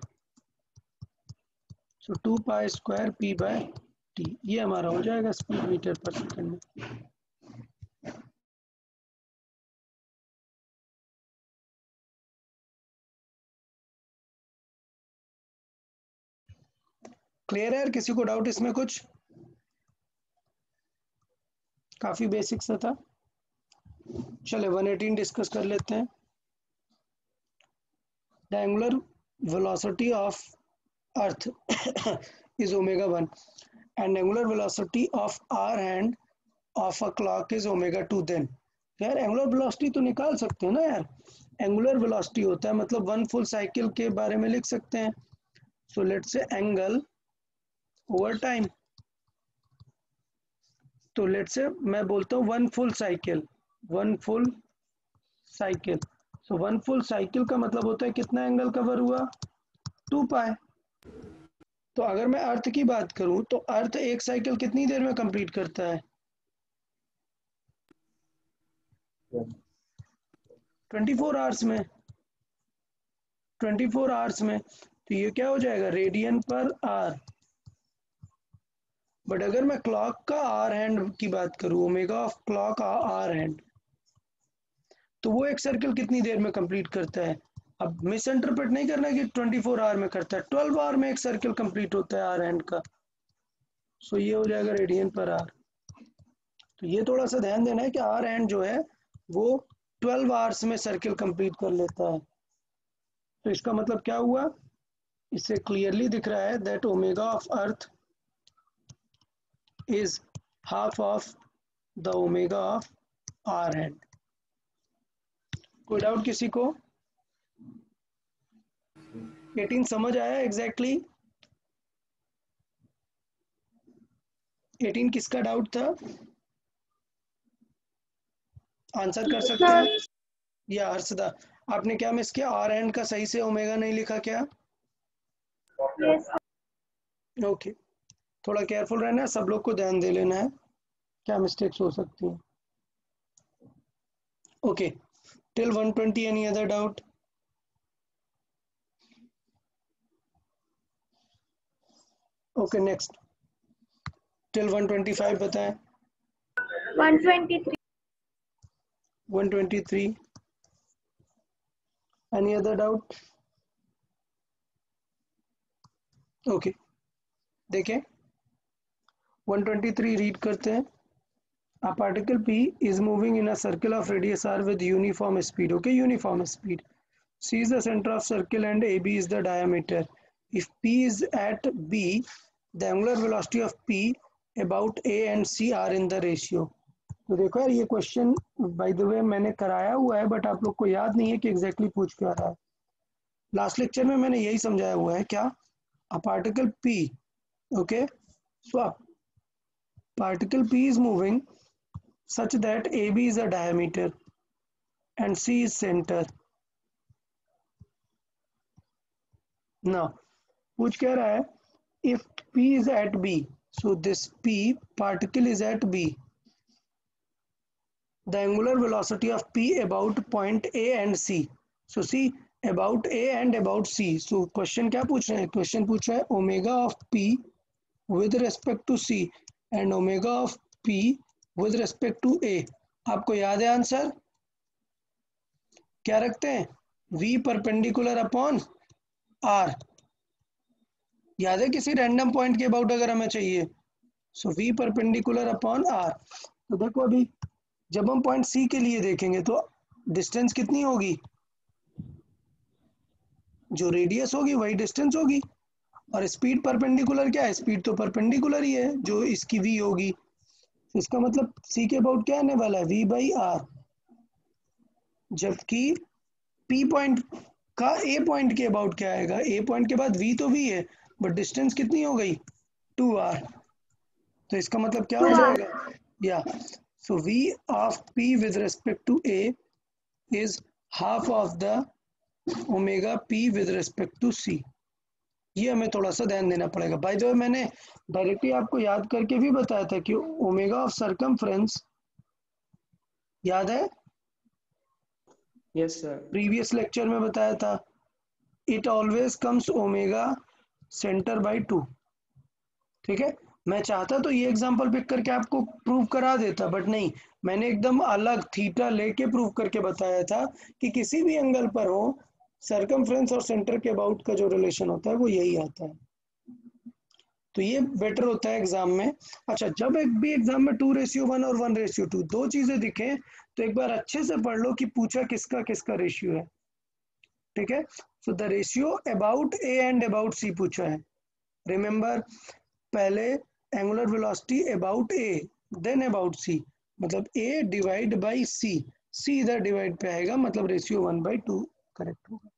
So 2 pi square P by T, ये हमारा हो जाएगा स्पीड मीटर पर सेकेंड में। क्लियर है, किसी को डाउट इसमें कुछ, काफी बेसिक सा था। चले 118 डिस्कस कर लेते हैं। The angular velocity of earth is omega 1 and angular velocity of our hand of a clock is omega 2। then यार एंगुलर वेलोसिटी तो निकाल सकते हैं ना यार, एंगुलर वेलोसिटी होता है मतलब 1 फुल साइकिल के बारे में लिख सकते हैं। So let's say angle over time, तो लेट्स से मैं बोलता हूँ 1 फुल साइकिल, 1 फुल साइकिल। सो 1 फुल साइकिल का मतलब होता है कितना एंगल कवर हुआ, 2 पाई। तो अगर मैं अर्थ की बात करूं तो अर्थ एक साइकिल कितनी देर में कंप्लीट करता है, 24 आवर्स में, 24 आवर्स में। तो ये क्या हो जाएगा, रेडियन पर आर। बट अगर मैं क्लॉक का आर हैंड की बात करूं, omega of clock hour hand, तो वो एक सर्कल कितनी देर में कंप्लीट करता है। अब मिस इंटरप्रेट नहीं करना कि 24 आवर में करता है, 12 आवर में एक सर्कल कंप्लीट होता है आर हैंड का। सो ये हो जाएगा रेडियन पर आर। तो ये थोड़ा सा ध्यान देना है कि आर हैंड जो है वो 12 आवर्स में सर्कल कंप्लीट कर लेता है। तो इसका मतलब क्या हुआ, इससे क्लियरली दिख रहा है that omega of earth is half of the omega of hour hand. कोई डाउट किसी को, 18 समझ आया एग्जैक्टली? 18 किसका डाउट था, आंसर कर सकते हैं? या हर्षदा आपने क्या मिस किया, आर एंड का सही से ओमेगा नहीं लिखा क्या? Yes, ओके, थोड़ा केयरफुल रहना है, सब लोग को ध्यान दे लेना है क्या मिस्टेक्स हो सकती हैं। Okay till 120, any other doubt? Okay next, till 125 बताएं। 123. 123, एनी अदर डाउट? ओके देखें 123 रीड करते हैं। A particle P is moving in a circle of radius r with uniform speed. Okay, uniform speed. C is the center of circle and AB is the diameter. If P is at B, the angular velocity of P about A and C are in the ratio. तो देखो यार ये क्वेश्चन बाय द वे मैंने कराया हुआ है बट आप लोग को याद नहीं है कि एग्जैक्टली पूछ क्या रहा है। लास्ट लेक्चर में मैंने यही समझाया हुआ है क्या, a particle P, okay, so a particle P is moving such that AB is a diameter and C is center. Now, पूछ क्या रहा है, if P is at B, so this P particle is at B, the angular velocity of P about point A and C. So see about A and about C. So question क्या पूछ रहे हैं, क्वेश्चन पूछ रहा है omega of P with respect to C and omega of P with respect to A. आपको याद है आंसर, क्या रखते हैं, v परपेंडिकुलर अपॉन r। याद है किसी रैंडम पॉइंट के अबाउट अगर हमें चाहिए, सो v परपेंडिकुलर अपॉन r। तो देखो अभी जब हम पॉइंट c के लिए देखेंगे तो डिस्टेंस कितनी होगी, जो रेडियस होगी वही डिस्टेंस होगी, और स्पीड परपेंडिकुलर क्या है, स्पीड तो परपेंडिकुलर ही है जो इसकी v होगी। तो इसका मतलब c के अबाउट क्या आने वाला है, v बाई आर, जबकि p पॉइंट का a पॉइंट के अबाउट क्या आएगा, a पॉइंट के बाद v तो v है बट डिस्टेंस कितनी हो गई 2r। तो इसका मतलब क्या हो 2r। जाएगा, या so v of p with respect to a is half of the omega p with respect to c। ये हमें थोड़ा सा ध्यान देना पड़ेगा। बाय द वे मैंने डायरेक्टली आपको याद करके भी बताया था कि ओमेगा ऑफ सरकमफ्रेंस याद है, यस सर। प्रीवियस लेक्चर में बताया था, it always comes omega center by 2। ठीक है, मैं चाहता तो ये एग्जांपल पिक करके आपको प्रूव करा देता, बट नहीं, मैंने एकदम अलग थीटा लेके प्रूव करके बताया था कि किसी भी एंगल पर हो सरकमफ्रेंस और सेंटर के अबाउट का जो रिलेशन होता है वो यही आता है। तो ये बेटर होता है एग्जाम में। अच्छा, जब एक भी एग्जाम में 2:1 और 1:2 दो चीजें दिखे तो एक बार अच्छे से पढ़ लो कि पूछा किसका किसका रेशियो है। ठीक है, so the ratio about A and about C पूछा है। रिमेंबर, पहले angular velocity about A then about C, मतलब ए डिवाइड बाई सी, सी इधर डिवाइड पे आएगा, मतलब रेशियो 1/2 करेक्ट होगा।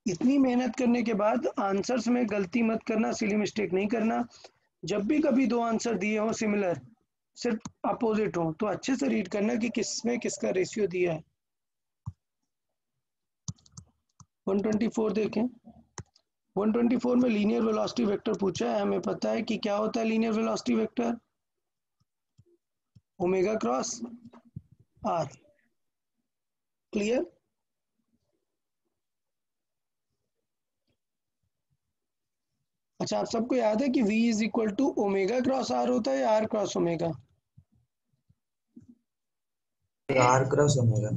इतनी मेहनत करने के बाद आंसर्स में गलती मत करना, सिली मिस्टेक नहीं करना। जब भी कभी दो आंसर दिए हो सिमिलर, सिर्फ अपोजिट हो, तो अच्छे से रीड करना कि किसमें किसका रेशियो दिया है। 124 देखें, 124 में लीनियर वेलोसिटी वेक्टर पूछा है। हमें पता है कि क्या होता है linear velocity vector, omega cross R. Clear? अच्छा, आप सबको याद है कि v is equal to omega cross R होता है या R cross omega? R cross omega.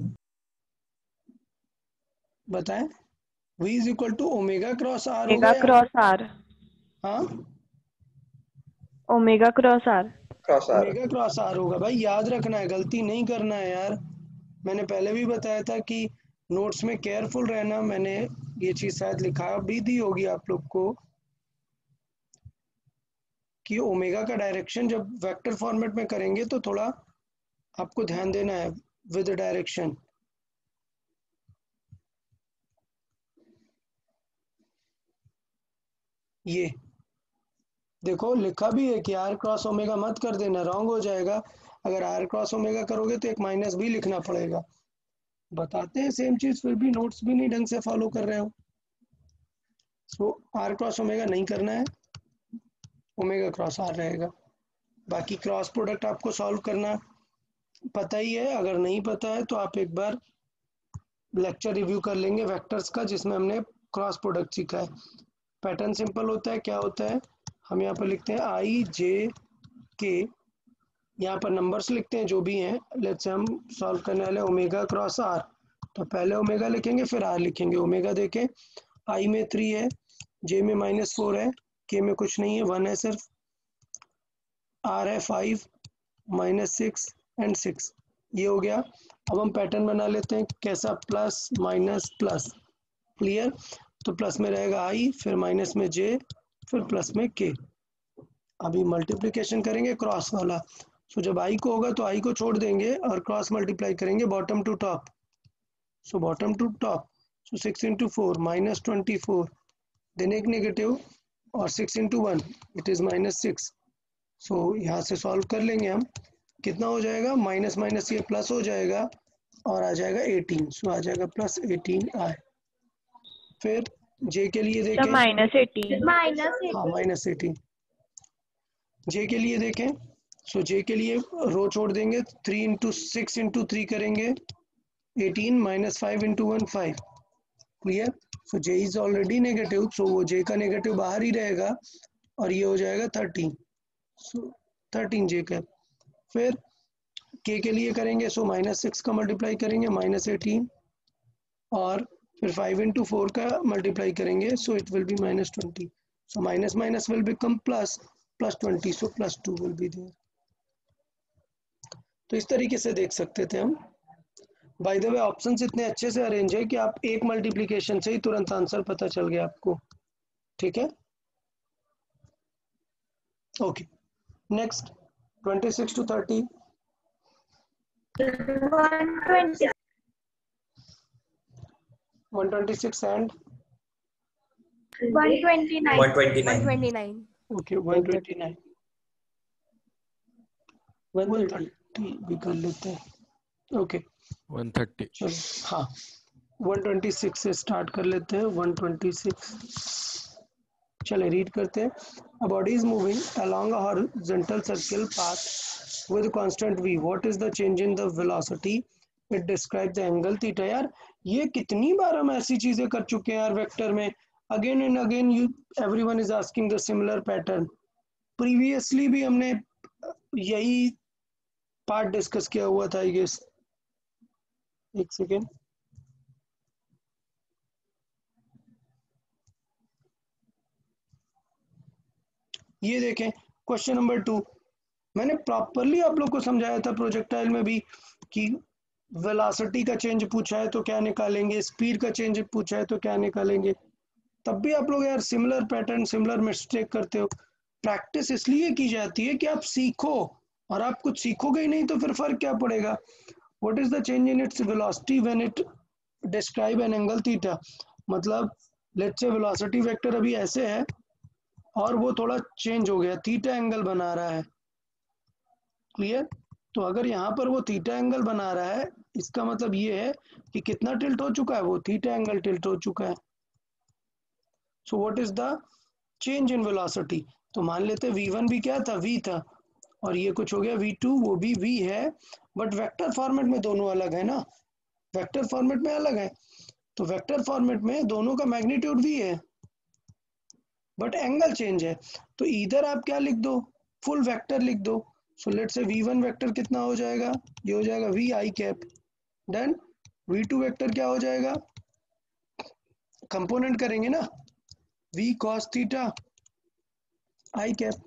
बताएं, v is equal to omega cross R होगा ओमेगा या? Cross R. हाँ, omega cross R. Omega cross R होगा भाई, याद रखना है, गलती नहीं करना है यार। मैंने पहले भी बताया था कि नोट्स में केयरफुल रहना, मैंने ये चीज शायद लिखा भी दी होगी आप लोग को कि ओमेगा का डायरेक्शन जब वेक्टर फॉर्मेट में करेंगे तो थोड़ा आपको ध्यान देना है विद डायरेक्शन। ये देखो लिखा भी है कि आर क्रॉस ओमेगा मत कर देना, रॉन्ग हो जाएगा। अगर आर क्रॉस ओमेगा करोगे तो एक माइनस भी लिखना पड़ेगा। बताते हैं सेम चीज, फिर भी नोट्स भी नहीं ढंग से फॉलो कर रहे हो। सो आर क्रॉस ओमेगा नहीं करना है, ओमेगा क्रॉस आर रहेगा। बाकी क्रॉस प्रोडक्ट आपको सॉल्व करना पता ही है, अगर नहीं पता है तो आप एक बार लेक्चर रिव्यू कर लेंगे वेक्टर्स का, जिसमें हमने क्रॉस प्रोडक्ट सीखा है। पैटर्न सिंपल होता है, क्या होता है, हम यहाँ पर लिखते हैं आई जे के, यहाँ पर नंबर्स लिखते हैं जो भी हैं। लेट्स से हम सॉल्व करने वाले ओमेगा क्रॉस आर, तो पहले ओमेगा लिखेंगे फिर आर लिखेंगे। ओमेगा देखें, आई में 3 है, जे में -4 है, के में कुछ नहीं है 1 है सिर्फ, आर है 5 -6 एंड 6, ये हो गया। अब हम पैटर्न बना लेते हैं, कैसा, प्लस माइनस प्लस। क्लियर? तो प्लस में रहेगा आई, फिर माइनस में जे, फिर प्लस में के। अभी मल्टीप्लिकेशन करेंगे क्रॉस वाला, सो जब आई को होगा तो आई को छोड़ देंगे और क्रॉस मल्टीप्लाई करेंगे bottom to top. So bottom to top, so 6 × 4 -24, then एक नेगेटिव, और 6 × 1 इट इज -6। सो यहाँ से सॉल्व कर लेंगे हम, कितना हो जाएगा, माइनस माइनस ये प्लस हो जाएगा और आ जाएगा 18, सो आ जाएगा +18 आए। फिर जे के लिए देखें, -18। हाँ -18। जे के लिए देखें, सो जे के लिए रो छोड़ देंगे, 3 × 6 × 3 करेंगे 18 -5 × 1 5। Clear? So J is already negative, so वो जे का नेगेटिव बाहर ही रहेगा और ये हो जाएगा 13, सो 13 जे का। फिर के लिए करेंगे, सो -6 का मल्टीप्लाई करेंगे, -18 और फिर 5 into 4 का मल्टीप्लाई करेंगे, so it will be -20. So minus minus will become plus, +20, so +2 will be there. तो इस तरीके से देख सकते थे हम. बाय द वे ऑप्शंस इतने अच्छे से अरेंज है कि आप एक मल्टीप्लिकेशन से ही तुरंत आंसर पता चल गया आपको. ठीक है, okay. Next 26 to 30. 120. 126 and 129. 129. okay 129. 130 भी कर लेते हैं. ओके 130. चलो, हाँ 126 से स्टार्ट कर लेते हैं. 126 चले रीड करते हैं. A body is moving along a horizontal circle path with constant v. What is the change in the velocity? It describes the angle theta. यार ये कितनी बार हम ऐसी चीजें कर चुके हैं यार वेक्टर में. Again and again you everyone is asking the similar pattern. Previously भी हमने यही पार्ट डिस्कस किया हुआ था आई गेस. एक सेकेंड. ये देखें क्वेश्चन नंबर 2. मैंने प्रॉपरली आप लोग को समझाया था प्रोजेक्टाइल में भी कि वेलोसिटी का चेंज पूछा है तो क्या निकालेंगे, स्पीड का चेंज पूछा है तो क्या निकालेंगे. तब भी आप लोग यार सिमिलर पैटर्न सिमिलर मिस्टेक करते हो. प्रैक्टिस इसलिए की जाती है कि आप सीखो, और आप कुछ सीखोगे ही नहीं तो फिर फर्क क्या पड़ेगा. What is the change in its velocity when it describe an angle theta. मतलब लेट्स से वेलोसिटी वेक्टर अभी ऐसे है और वो थोड़ा चेंज हो गया, थीटा एंगल बना रहा है. क्लियर. तो अगर यहाँ पर वो थीटा एंगल बना रहा है इसका मतलब ये है कि कितना टिल्ट हो चुका है, वो थीटा एंगल टिल्ट हो चुका है. So what is the change in velocity. तो मान लेते v1 भी क्या था, v था, और ये कुछ हो गया v2, वो भी v है, बट वेक्टर फॉर्मेट में दोनों अलग है ना. वेक्टर फॉर्मेट में अलग है, तो वेक्टर फॉर्मेट में दोनों का मैग्नीट्यूड v है बट एंगल चेंज है. तो इधर आप क्या लिख दो, फुल वेक्टर लिख दो. So let's say v1 vector कितना हो जाएगा, ये हो जाएगा v i cap. Then v2 vector क्या हो जाएगा, कंपोनेंट करेंगे ना, v cos थीटा i cap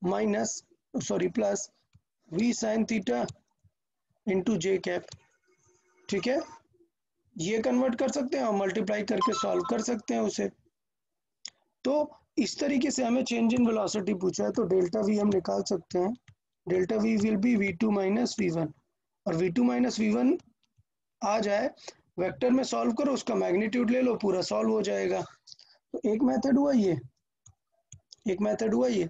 minus plus v sin थीटा इंटू j कैप. ठीक है, ये कन्वर्ट कर सकते हैं और मल्टीप्लाई करके सॉल्व कर सकते हैं उसे. तो इस तरीके से हमें चेंज इन वेलोसिटी पूछा है तो डेल्टा v हम निकाल सकते हैं. Delta v will be v2 minus v1, और v2 माइनस v1 आ जाए वेक्टर में सॉल्व करो, उसका मैग्नीट्यूड ले लो, पूरा सॉल्व हो जाएगा. तो एक मेथड हुआ ये, एक मेथड हुआ ये.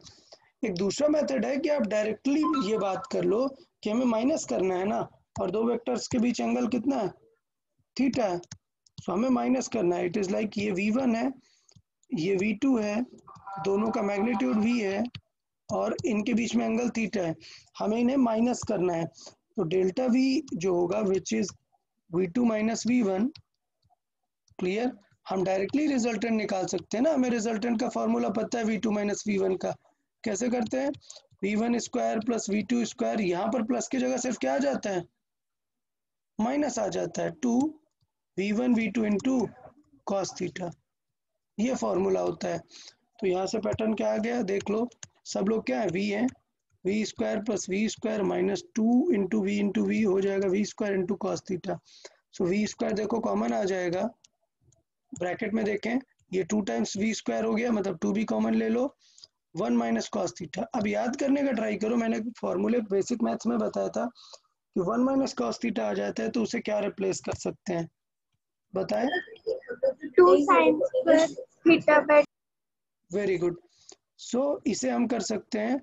एक दूसरा मेथड है कि आप डायरेक्टली ये बात कर लो कि हमें माइनस करना है ना, और दो वेक्टर्स के बीच एंगल कितना है, थीटा है. सो हमें माइनस करना है. इट इज लाइक ये v1 है, ये v2 है, दोनों का मैग्नीट्यूड v है और इनके बीच में एंगल थीटा है, हमें इन्हें माइनस करना है. तो डेल्टा v जो होगा which is v2 minus v1. Clear. हम डायरेक्टली रिजल्टेंट निकाल सकते हैं ना, हमें रिजल्टेंट का फॉर्मूला पता है v2 माइनस v1 का. कैसे करते हैं, v1 square plus v2 square, यहाँ पर प्लस की जगह सिर्फ क्या आ जाता है, माइनस आ जाता है, 2 v1 v2 into cos theta. ये फॉर्मूला होता है. तो यहाँ से पैटर्न क्या आ गया देख लो, सब लोग क्या है v है, v square plus v square minus 2 into v हो जाएगा v square into cos theta. So v square देखो कॉमन आ जाएगा, ब्रैकेट में देखें ये 2 टाइम्स v स्क्वायर हो गया, मतलब 2 भी कॉमन ले लो, 1 माइनस कॉस थीटा. अब याद करने का ट्राई करो, मैंने फॉर्मूले बेसिक मैथ्स में बताया था कि 1 माइनस कॉस थीटा आ जाता है तो उसे क्या रिप्लेस कर सकते हैं, बताएं. 2 sin square theta by. Very good. So इसे हम कर सकते हैं,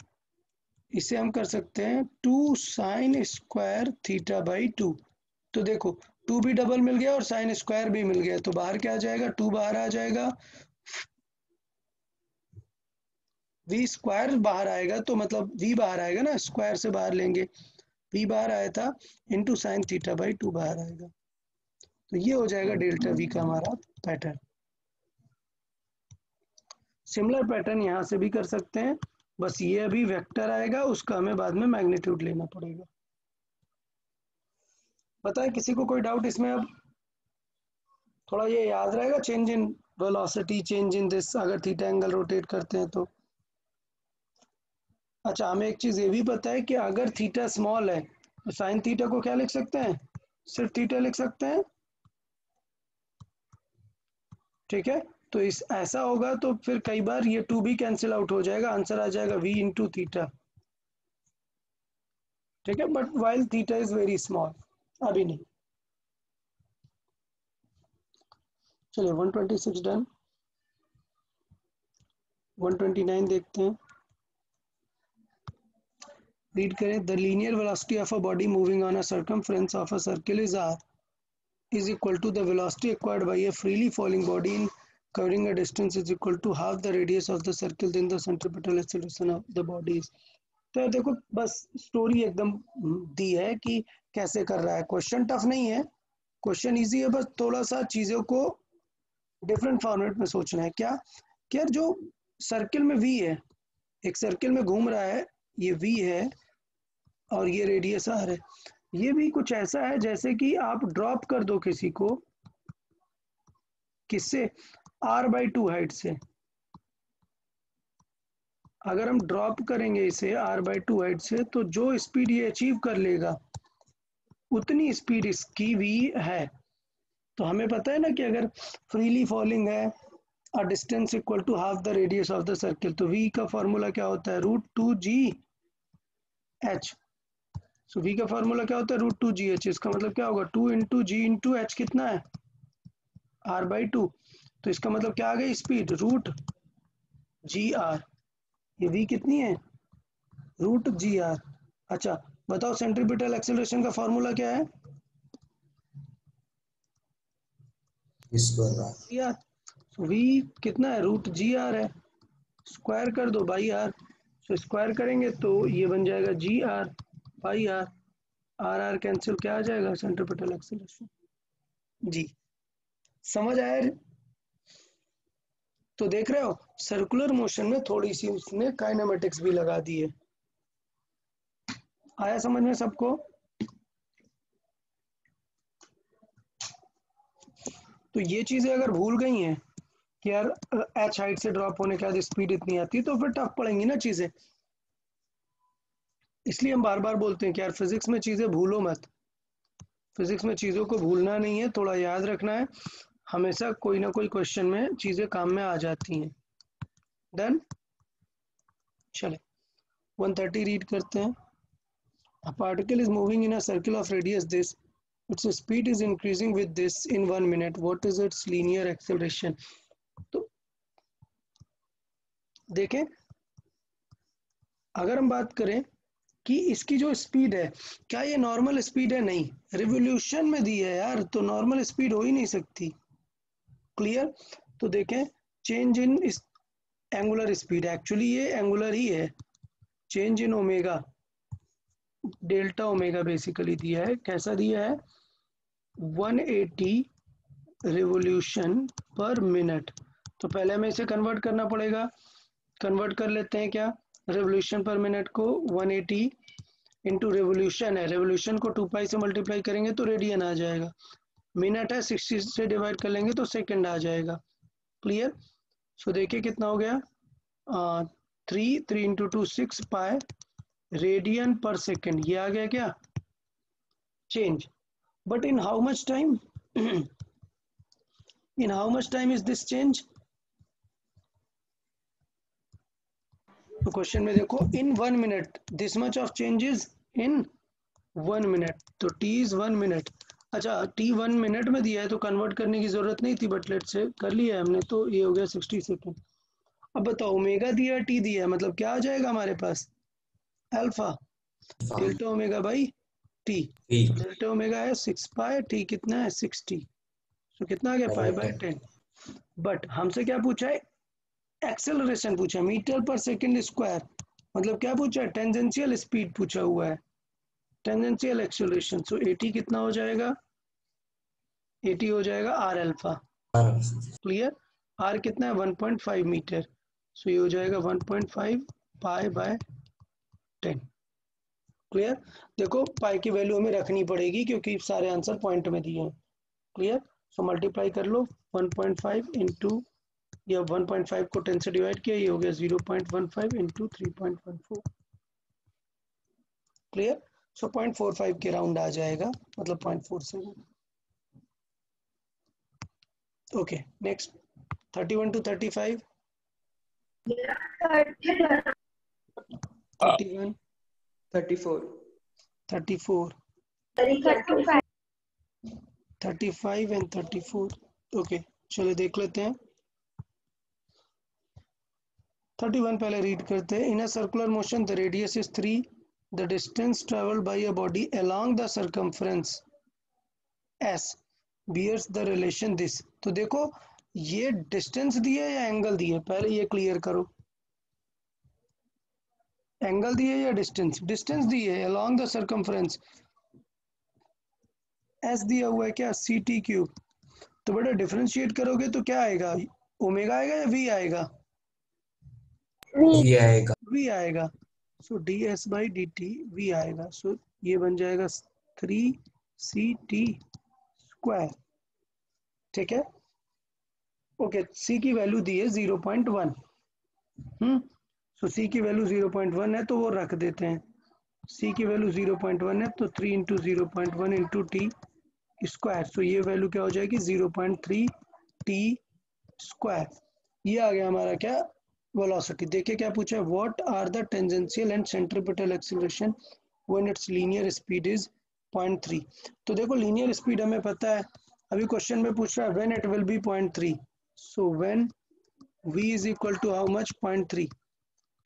इसे हम कर सकते हैं 2 साइन स्क्वायर थीटा बाई 2. तो देखो 2 भी डबल मिल गया और साइन स्क्वायर भी मिल गया, तो बाहर क्या आ जाएगा, 2 बाहर आ जाएगा, v स्क्वायर बाहर आएगा तो मतलब v बाहर आएगा ना, स्क्वायर से बाहर लेंगे, v बाहर आया था इंटू साइन थीटा बाई 2 बाहर आएगा. तो ये हो जाएगा डेल्टा v का हमारा पैटर्न. सिमिलर पैटर्न यहाँ से भी कर सकते हैं, बस ये अभी वेक्टर आएगा, उसका हमें बाद में मैग्नीट्यूड लेना पड़ेगा. पता है किसी को कोई डाउट इसमें अब, थोड़ा ये याद रहेगा, change in velocity, change in this, अगर थीटा एंगल रोटेट करते हैं तो। अच्छा, हमें एक चीज ये भी पता है कि अगर थीटा स्मॉल है तो साइन थीटा को क्या लिख सकते हैं, सिर्फ थीटा लिख सकते हैं। ठीक है, तो इस ऐसा होगा तो फिर कई बार ये 2 भी कैंसिल आउट हो जाएगा, आंसर आ जाएगा v इंटू थीटा। ठीक है, but while theta is very small, अभी नहीं। चलिए 126 डन। 129 देखते हैं, रीड करें। The linear velocity of a body moving on a circumference of a circle is r is equal to the velocity acquired by a freely falling body in covering a distance is equal to half the radius of the circle, then the centripetal acceleration of the body is। तो देखो बस स्टोरी एकदम दी है कि कैसे कर रहा है। क्वेश्चन टफ नहीं है, क्वेश्चन इजी है, बस थोड़ा सा चीज़ों को डिफरेंट फॉर्मेट में सोचना है। क्या कि यार जो सर्किल में v है, एक सर्किल में घूम रहा है, ये v है और ये रेडियस r है। ये भी कुछ ऐसा है जैसे कि आप ड्रॉप कर दो किसी को, किससे, r/2 हाइट से। अगर हम ड्रॉप करेंगे इसे r/2 हाइट से तो जो स्पीड ये अचीव कर लेगा उतनी स्पीड इसकी भी है। तो हमें पता है ना कि अगर फ्रीली फॉलिंग है, a distance equal to half the radius of the circle, तो v का फॉर्मूला क्या होता है, √2gh। सो v का फॉर्मूला क्या होता है, √2gh। इसका मतलब क्या होगा, 2 इंटू जी इंटू एच कितना है, r/2। तो इसका मतलब क्या आ गई स्पीड, √gr। ये v कितनी है, √gr। अच्छा बताओ सेंट्रीपिटल एक्सेलरेशन का फॉर्मूला क्या है, यार v कितना है, √gr है, स्क्वायर कर दो बाई r। तो स्क्वायर करेंगे तो ये बन जाएगा gr by r, r cancel, क्या आ जाएगा, सेंट्रीपिटल एक्सेलरेशन। जी समझ आया। तो देख रहे हो सर्कुलर मोशन में थोड़ी सी उसने काइनेमेटिक्स भी लगा दी है। आया समझ में सबको। तो ये चीजें अगर भूल गई हैं कि यार एच हाइट से ड्रॉप होने के बाद स्पीड इतनी आती है तो फिर टफ पड़ेंगी ना चीजें। इसलिए हम बार बार बोलते हैं कि यार फिजिक्स में चीजें भूलो मत, फिजिक्स में चीजों को भूलना नहीं है, थोड़ा याद रखना है। हमेशा कोई ना कोई क्वेश्चन में चीजें काम में आ जाती हैं। डन, चले 130 रीड करते हैं। A particle is moving in a circle of radius this, its speed is increasing with this in 1 minute. What is its linear acceleration? तो देखें, अगर हम बात करें कि इसकी जो स्पीड है, क्या ये नॉर्मल स्पीड है, नहीं, रिवोल्यूशन में दी है यार, तो नॉर्मल स्पीड हो ही नहीं सकती। क्लियर। तो देखें change in angular speed, actually ये एंगुलर ही है, change in omega, delta omega basically दिया है। कैसा दिया है, 180 रिवोल्यूशन पर मिनट। तो पहले हमें इसे कन्वर्ट करना पड़ेगा, कन्वर्ट कर लेते हैं। क्या, रिवोल्यूशन पर मिनट को 180 इंटू रिवोल्यूशन है, रिवोल्यूशन को 2 पाई से मल्टीप्लाई करेंगे तो रेडियन आ जाएगा, मिनट है 60 से डिवाइड कर लेंगे तो सेकंड आ जाएगा। क्लियर। सो देखिए कितना हो गया, 3 into 2 6 pi radian per second, ये आ गया क्या change. But in how much time, in how much time is this change? तो क्वेश्चन में देखो in 1 minute this much of changes in 1 minute, तो t is 1 minute। अच्छा t 1 मिनट में दिया है तो कन्वर्ट करने की जरूरत नहीं थी, बट लेट से कर लिया है हमने, तो ये हो गया 60 सेकेंड। अब बताओ ओमेगा दिया है, t दिया है, मतलब क्या आ जाएगा हमारे पास, alpha delta omega by t। Delta omega है 6 पाई, t कितना है 60, तो कितना आ गया 5/10। बट हमसे क्या पूछा है, एक्सेलरेशन पूछा है, मीटर पर सेकंड स्क्वायर, मतलब क्या पूछा है, टेंजेंशियल स्पीड पूछा हुआ है, टेंजेंशियल एक्सेलरेशन। सो 80 कितना हो जाएगा, 80 हो जाएगा आर अल्फा। क्लियर। आर कितना है 1.5 मीटर, सो ये हो जाएगा 1.5 पाई बाय 10। क्लियर। देखो पाई की वैल्यू हमें रखनी पड़ेगी क्योंकि सारे आंसर पॉइंट में दिए हैं। क्लियर। सो मल्टीप्लाई कर लो 1.5 इंटू, या 1.5 को 10 से डिवाइड किया, ये हो गया 0.15 इंटू 3.14। क्लियर? सो 0.45 के राउंड आ जाएगा, मतलब 0.47। Okay, next 31 to 35। 31, 34, 34, 35. 35 and 34। Okay, चलो देख लेते हैं। 31 पहले रीड करते हैं। In a circular motion the radius is 3, the distance travelled by a body along the circumference S bears the relation this. तो देखो ये डिस्टेंस दी है या एंगल दी है, पहले ये क्लियर करो। एंगल दी है या डिस्टेंस? डिस्टेंस दी है अलोंग द सर्कमफ्रेंस। एस दिया हुआ है क्या, सी टी क्यूब। तो बेटा डिफरेंशिएट करोगे तो क्या आएगा, ओमेगा आएगा या वी आएगा? ये आएगा। वी आएगा। So D S by D T V आएगा। सो ये बन जाएगा 3 CT²। ठीक है, ओके। सी की वैल्यू दी है 0.1। सो सी की वैल्यू 0.1 है तो वो रख देते हैं। सी की वैल्यू 0.1 है तो 3 इंटू 0.1 इंटू टी स्क्वायर। सो ये वैल्यू क्या हो जाएगी, 0.3 T²। ये आ गया हमारा क्या, वेलोसिटी। देखिए क्या पूछा है, what are the tangential and centripetal acceleration when its linear speed is 0.3। तो देखो लीनियर स्पीड हमें पता है, अभी क्वेश्चन में पूछ रहा है when it will be 0.3। So when v is equal to how much, 0.3।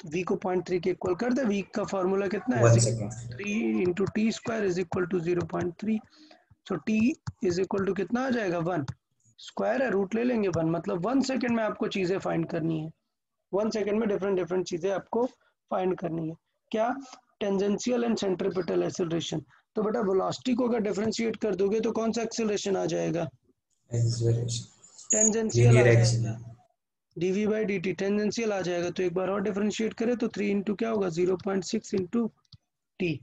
तो v को 0.3 के इक्वल कर दे। v का फॉर्मूला कितना है, 1 second. 3 into t square is equal to 0.3। So t is equal to कितना आ जाएगा, 1। स्क्वायर है, रूट ले लेंगे 1, मतलब 1 सेकेंड में आपको चीजें फाइंड करनी है। 1 सेकेंड में डिफरेंट चीजें आपको फाइंड करनी है। क्या, टेंजेंशियल एंड सेंट्रीपिटल एक्सीलरेशन। तो बेटा वेलोसिटी को अगर डिफरेंशिएट कर दोगे तो कौन सा एक्सीलरेशन आ जाएगा, टेंजेंशियल आ लीनियर जाएगा। Acceleration. dv by D T tangential आ जाएगा। तो एक बार और डिफरेंशिएट करें तो 3 इंटू क्या होगा, 0.6 इंटू टी।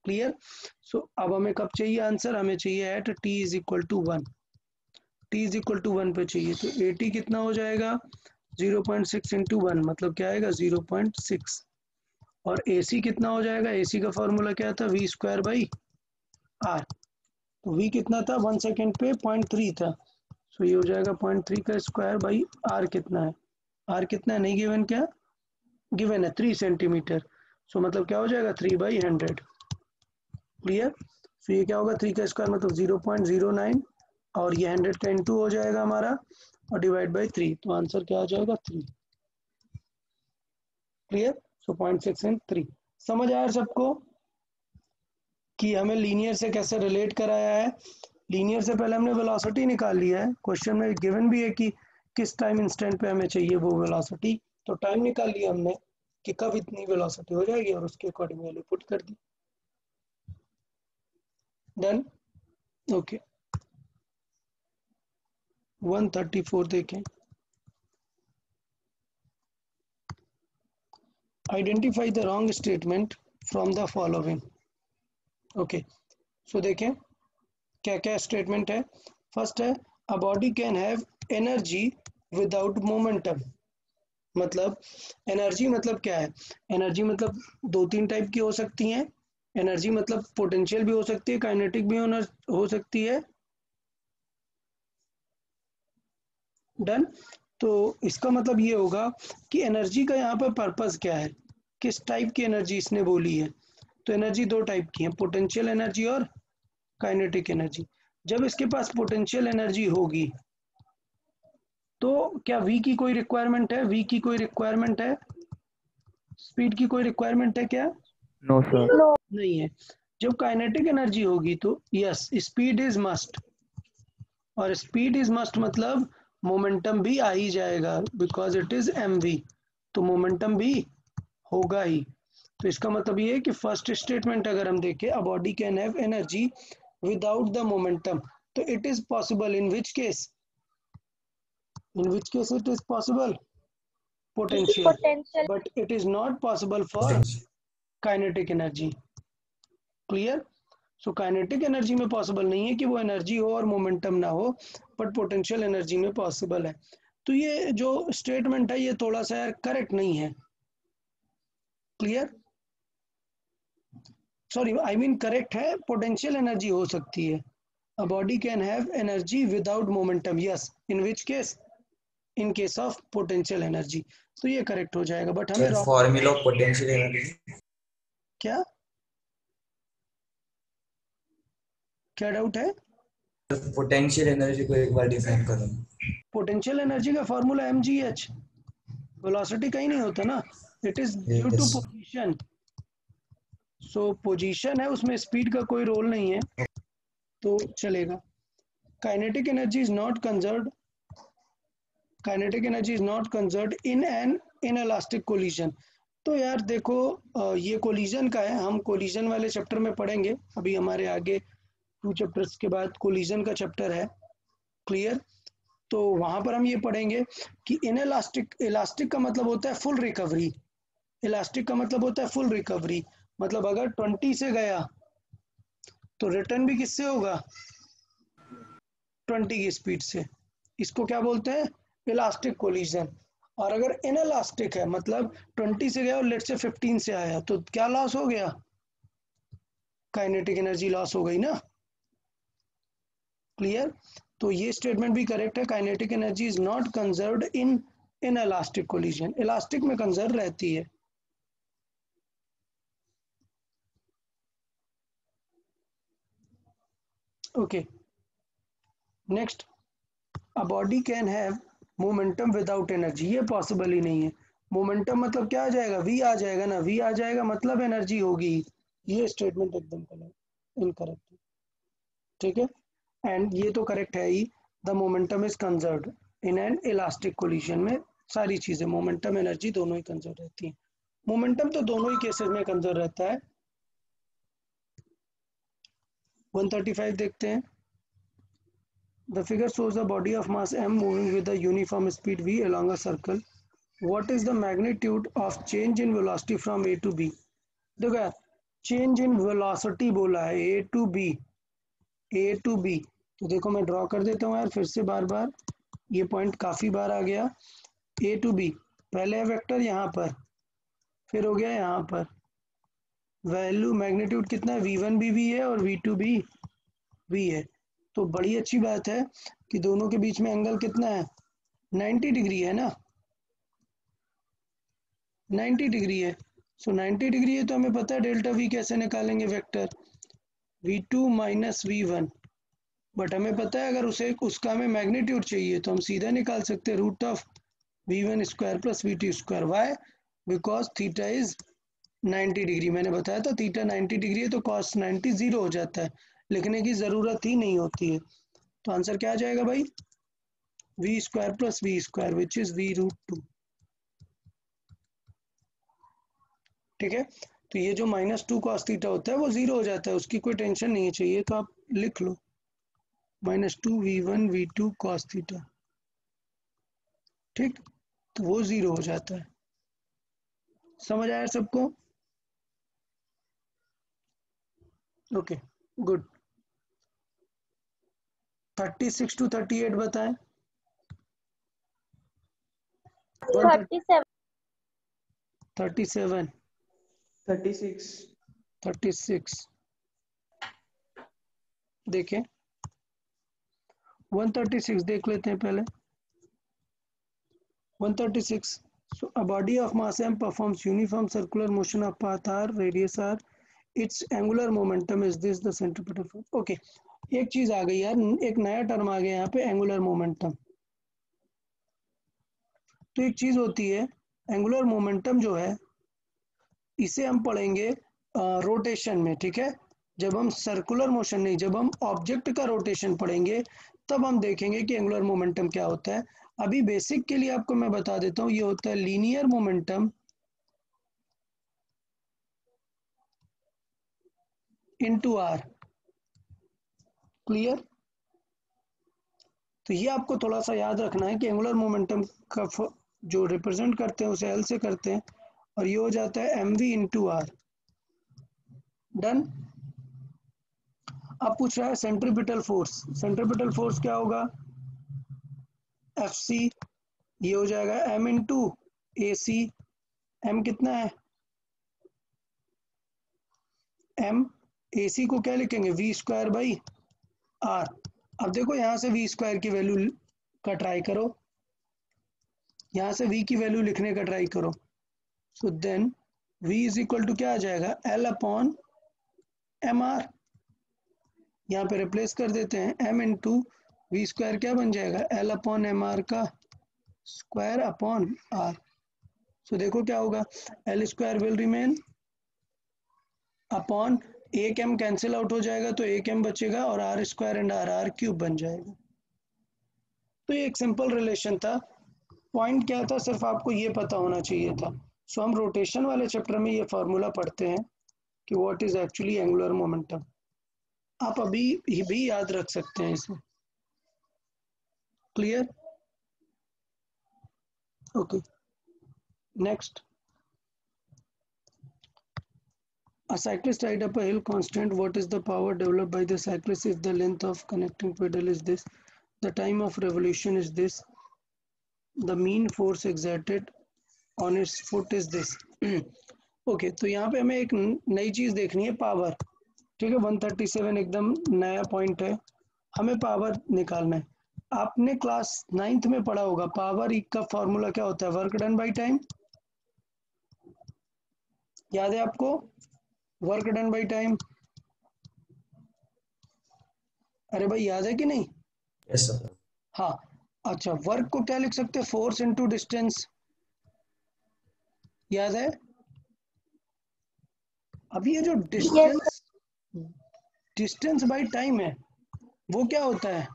क्लियर? सो अब हमें कब चाहिए आंसर, हमें चाहिए at t is equal to 1। t is equal to 1 पे चाहिए। तो at कितना हो जाएगा, 0.6 इंटू 1 मतलब क्या आएगा, 0.6। और ac कितना हो जाएगा, ac का फॉर्मूला क्या था, v स्क्वायर बाई आर। तो v कितना था 1 सेकेंड पे, 0.3 था। सो ये हो जाएगा 0.3 का स्क्वायर बाई आर। कितना है, आर कितना है, नहीं गिवन, क्या गिवन है, 3 सेंटीमीटर। सो मतलब क्या हो जाएगा, 3/100। क्लियर? सो ये क्या होगा, 3 का स्क्वायर मतलब 0.09, और ये 100 का इंटू हो जाएगा हमारा, और डिवाइड बाई 3। तो आंसर क्या आ जाएगा, 3। क्लियर? So 0.6 and 3। समझ आया सबको कि हमें लीनियर से कैसे रिलेट कराया है। लीनियर से पहले हमने वेलोसिटी निकाल लिया है, क्वेश्चन में गिवन भी है कि किस टाइम इंस्टेंट पे हमें चाहिए वो वेलोसिटी। तो टाइम निकाल लिया हमने कि कब इतनी वेलोसिटी हो जाएगी, और उसके अकॉर्डिंग वैल्यू पुट कर दी। Done, okay. 134 देखें। Identify the wrong statement from the following. Okay, so देखें क्या क्या स्टेटमेंट है। फर्स्ट है, a body can have energy without momentum. मतलब एनर्जी मतलब क्या है, एनर्जी मतलब 2-3 टाइप की हो सकती हैं। एनर्जी मतलब पोटेंशियल भी हो सकती है, काइनेटिक भी हो सकती है। डन। तो इसका मतलब ये होगा कि एनर्जी का यहाँ पर पर्पस क्या है, किस टाइप की एनर्जी इसने बोली है। तो एनर्जी 2 टाइप की है, पोटेंशियल एनर्जी और काइनेटिक एनर्जी। जब इसके पास पोटेंशियल एनर्जी होगी तो क्या v की कोई रिक्वायरमेंट है, v की कोई रिक्वायरमेंट है, स्पीड की कोई रिक्वायरमेंट है क्या, no sir, नहीं है। जब काइनेटिक एनर्जी होगी तो यस, स्पीड इज मस्ट। और स्पीड इज मस्ट मतलब मोमेंटम भी आ ही जाएगा, बिकॉज इट इज mv। तो मोमेंटम भी होगा ही। तो इसका मतलब ये है कि फर्स्ट स्टेटमेंट अगर हम देखें, a body can have energy without the momentum, तो it is possible in which case, it is possible, potential, Potential. but it is not possible for kinetic energy. Clear? So kinetic energy में पॉसिबल नहीं है कि वो एनर्जी हो और मोमेंटम ना हो, बट पोटेंशियल एनर्जी में पॉसिबल है। तो ये जो स्टेटमेंट है ये थोड़ा सा यार करेक्ट नहीं है। Clear? Sorry, I mean correct है, पोटेंशियल एनर्जी हो सकती है। A body can have energy without momentum, yes, in which case, in case of potential energy. तो ये करेक्ट हो जाएगा, बट हमें sir formula of potential energy क्या क्या डाउट है? पोटेंशियल एनर्जी को एक बार डिफाइन करो। पोटेंशियल एनर्जी का फॉर्मूला mgh, वेलोसिटी कहीं नहीं होता ना, it is due to position. So position है, उसमें स्पीड का कोई रोल नहीं है, तो चलेगा। Kinetic energy is not conserved, kinetic energy is not conserved in N inelastic collision. तो यार देखो, ये कोलिजन का है, हम कोलिजन वाले चैप्टर में पढ़ेंगे, अभी हमारे आगे 2 चैप्टर्स के बाद कोलिजन का चैप्टर है। क्लियर? तो वहां पर हम ये पढ़ेंगे कि इनइलास्टिक, इलास्टिक का मतलब होता है फुल रिकवरी, इलास्टिक का मतलब होता है फुल रिकवरी, मतलब अगर 20 से गया तो रिटर्न भी किससे होगा? 20 की स्पीड से। इसको क्या बोलते हैं? Elastic collision. और अगर इनइलास्टिक है, मतलब 20 से गया और लेट से 15 से आया, तो क्या लॉस हो गया? काइनेटिक एनर्जी लॉस हो गई ना। क्लियर? तो ये स्टेटमेंट भी करेक्ट है, kinetic energy is not conserved in elastic collision, elastic में कंजर्व रहती है। Okay, next, a body can have momentum without energy, ये पॉसिबल ही नहीं है। मोमेंटम मतलब क्या आ जाएगा? वी आ जाएगा ना, वी आ जाएगा मतलब एनर्जी होगी। ये स्टेटमेंट एकदम इनकरेक्ट है, ठीक है। एंड ये तो करेक्ट है ही, the momentum is conserved in an elastic collision में सारी चीजें, मोमेंटम एनर्जी दोनों ही कंजर्व रहती हैं। मोमेंटम तो दोनों ही केसेस में कंजर्व रहता है। 135 देखते हैं। The figure shows a body of mass m moving with a uniform speed v along a circle. What is the magnitude of change in velocity from a to b? देखो यार, change in velocity बोला है, a to b, a to b। तो देखो मैं ड्रॉ कर देता हूँ यार फिर से बार बार, ये पॉइंट काफी बार आ गया। a to b, पहले है वेक्टर यहाँ पर, फिर हो गया यहाँ पर, वैल्यू मैग्नीट्यूड कितना है? v1 भी v है और v2 भी v है। तो बड़ी अच्छी बात है कि दोनों के बीच में एंगल कितना है? 90 डिग्री है ना, 90 डिग्री है। सो 90 डिग्री है तो हमें पता है डेल्टा वी कैसे निकालेंगे, vector v2 minus v1। But हमें पता है अगर उसे उसका हमें मैग्नीट्यूड चाहिए तो हम सीधा निकाल सकते हैं root of v1 square plus v2 square. Why? Because theta is 90 degree. मैंने बताया था थीटा 90 डिग्री है तो कॉस 90 जीरो हो जाता है, लिखने की जरूरत ही नहीं होती है। तो आंसर क्या आ जाएगा भाई? V square plus v square which is v root 2। ठीक है, तो ये जो -2 cos थीटा होता है वो जीरो हो जाता है, उसकी कोई टेंशन नहीं है चाहिए तो आप लिख लो -2 v1 v2 cos थीटा। ठीक, तो वो जीरो हो जाता है। समझ आया सबको? Okay good. 36 to 38 बताएं। 37. 37 36. 36 देखें, 136 देख लेते हैं पहले। 136, so a body of mass m performs uniform circular motion of path r, radius r, its angular momentum is this the centripetal force। Okay, एक चीज आ गई यार, एक नया टर्म आ गया यहाँ पे, एंगुलर मोमेंटम। तो एक चीज होती है एंगुलर मोमेंटम जो है, इसे हम पढ़ेंगे रोटेशन में, ठीक है। जब हम सर्कुलर मोशन नहीं, जब हम ऑब्जेक्ट का रोटेशन पढ़ेंगे तब हम देखेंगे कि एंगुलर मोमेंटम क्या होता है। अभी बेसिक के लिए आपको मैं बता देता हूँ, ये होता है linear momentum into r. Clear? तो ये आपको थोड़ा सा याद रखना है कि एंगुलर मोमेंटम का जो रिप्रेजेंट करते हैं उसे एल से करते हैं, और ये हो जाता है m v into r. Done? अब पूछ रहा है सेंट्रीपिटल फोर्स। सेंट्रीपिटल फोर्स क्या होगा? FC, ये हो जाएगा M इंटू AC। M कितना है? M, AC को क्या लिखेंगे? V square by R। अब देखो यहाँ से V स्क्वायर की वैल्यू का ट्राई करो, यहाँ से V की वैल्यू लिखने का ट्राई करो। So then V is equal to क्या आ जाएगा? L upon MR। यहाँ पे रिप्लेस कर देते हैं, M इंटू वी स्क्वायर क्या बन जाएगा? L अपॉन MR का स्क्वायर अपॉन R। सो देखो क्या होगा? L square will remain upon एक M कैंसिल आउट हो जाएगा तो एक M बचेगा और R square and R cube बन जाएगा। तो ये एक सिंपल रिलेशन था। पॉइंट क्या था? सिर्फ आपको ये पता होना चाहिए था। सो हम रोटेशन वाले चैप्टर में ये फॉर्मूला पढ़ते हैं कि what is actually angular momentum. आप अभी भी याद रख सकते हैं इसे। Clear? Okay, next. A cyclist ride up a hill constant. What is the power developed by the cyclist if the length of connecting pedal is this? The time of revolution is this. The mean force exerted on its foot is this. Okay, तो यहाँ पे हमें एक नई चीज देखनी है, पावर। ठीक है, 137 एकदम नया पॉइंट है, हमें पावर निकालना है। आपने क्लास 9th में पढ़ा होगा पावर का फॉर्मूला क्या होता है? Work done by time. याद है आपको? Work done by time. अरे भाई याद है कि नहीं? Yes sir. हाँ, अच्छा, वर्क को क्या लिख सकते हैं? Force into distance. याद है? अब ये जो डिस्टेंस बाय टाइम है वो क्या होता है?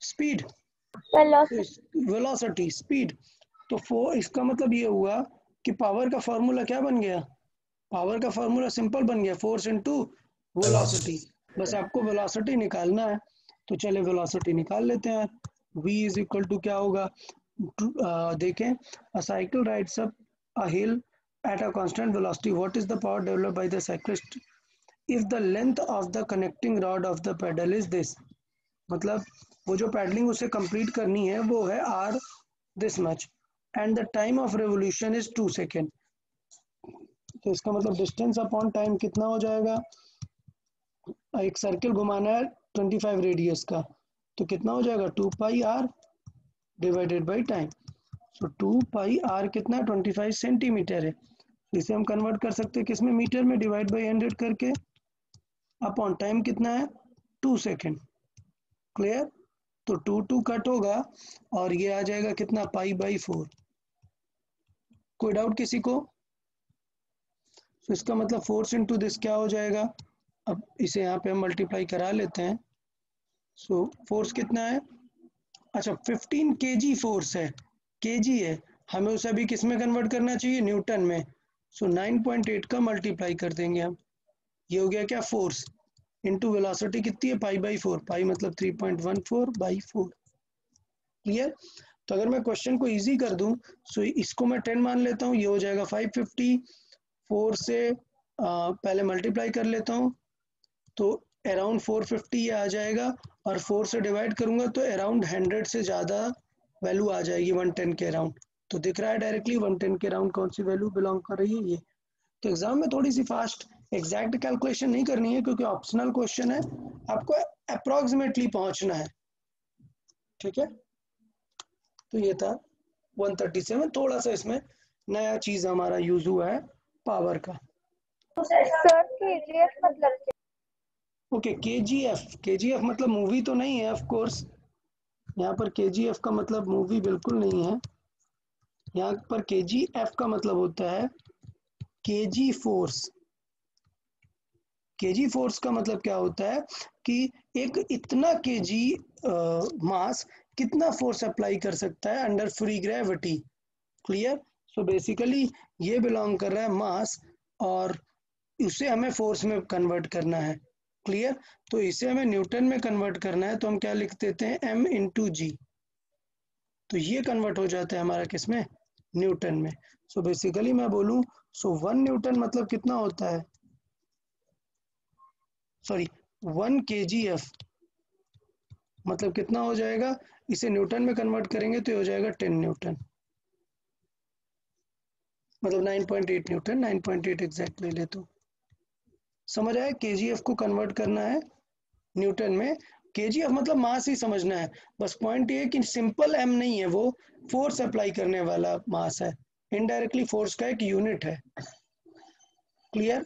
Speed, velocity, speed. तो इसका मतलब ये हुआ कि पावर का फॉर्मूला क्या बन गया? पावर का फॉर्मूला सिंपल बन गया, फोर्स इनटू वेलोसिटी। बस आपको वेलोसिटी निकालना है, तो चले वेलोसिटी निकाल लेते हैं। v इज इक्वल टू क्या होगा? देखें, अ cycle rides up a hill at a constant velocity. What is the power developed by the cyclist if the length of the connecting rod of the pedal is this? मतलब वो जो पैडलिंग उसे कंप्लीट करनी है वो है r this much and the time of revolution is 2 second. तो इसका मतलब डिस्टेंस अपॉन टाइम कितना हो जाएगा? एक सर्किल घुमाना है 25 रेडियस का, तो कितना हो जाएगा? 2 पाई r divided by time. So 2 pi r कितना है? 25 सेंटीमीटर है। इसे हम कन्वर्ट कर सकते हैं किसमें? मीटर में, डिवाइड बाई 100 करके, अपॉन टाइम कितना है? 2 सेकेंड। क्लियर? तो 2 कट होगा और ये आ जाएगा कितना? Pi by 4। कोई डाउट किसी को? तो इसका मतलब फोर्स इनटू दिस क्या हो जाएगा? अब इसे यहाँ पे हम मल्टीप्लाई करा लेते हैं। सो फोर्स कितना है? अच्छा, 15 kg फोर्स है, kg है, हमें उसे अभी किस में कन्वर्ट करना चाहिए? न्यूटन में। सो 9.8 का मल्टीप्लाई कर देंगे हम। ये हो गया क्या? फोर्स इनटू वेलोसिटी कितनी है? Pi by 4। पाई मतलब 3.14 बाई 4। क्लियर? तो अगर मैं क्वेश्चन को इजी कर दूं, सो इसको मैं 10 मान लेता हूँ, ये हो जाएगा 550। 4 से पहले मल्टीप्लाई कर लेता हूँ तो अराउंड 450 ये आ जाएगा, और 4 से डिवाइड करूंगा तो अराउंड 100 से ज़्यादा वैल्यू आ जाएगी 110 के अराउंड। तो दिख रहा है डायरेक्टली 110 के अराउंड कौन सी वैल्यू बिलोंग कर रही है ये। तो एग्जाम में थोड़ी सी फास्ट एग्जैक्ट कैलकुलेशन नहीं करनी है क्योंकि ऑप्शनल क्वेश्चन है, आपको अप्रोक्सीमेटली पहुंचना है। ठीक है, तो ये था 137। थोड़ा सा इसमें नया चीज हमारा यूज हुआ है पावर का। सर केजीएफ मतलब क्या? ओके, केजीएफ मतलब मूवी तो नहीं है ऑफ कोर्स। यहाँ पर केजीएफ का मतलब मूवी बिल्कुल नहीं है। यहाँ पर केजीएफ का मतलब होता है केजी फोर्स। केजी फोर्स का मतलब क्या होता है कि एक इतना केजी मास कितना फोर्स अप्लाई कर सकता है under free gravity. Clear? So basically ये बिलोंग कर रहा है मास, और उसे हमें फोर्स में कन्वर्ट करना है। क्लियर? तो इसे हमें न्यूटन में कन्वर्ट करना है, तो हम क्या लिख देते हैं? m इंटू जी। तो ये कन्वर्ट हो जाता है हमारा किसमें? न्यूटन में। सो बेसिकली मैं बोलूं, सो 1 न्यूटन मतलब कितना होता है? सॉरी 1 kgf मतलब कितना हो जाएगा, इसे न्यूटन में कन्वर्ट करेंगे तो ये हो जाएगा 10 न्यूटन, मतलब 9.8 न्यूटन, 9.8 एग्जैक्ट ले ले तो समझ आया। kgf को कन्वर्ट करना है न्यूटन में, kgf मतलब मास ही समझना है, बस पॉइंट ये है कि सिंपल m नहीं है, वो फोर्स अप्लाई करने वाला मास है, इनडायरेक्टली फोर्स का एक यूनिट है। क्लियर?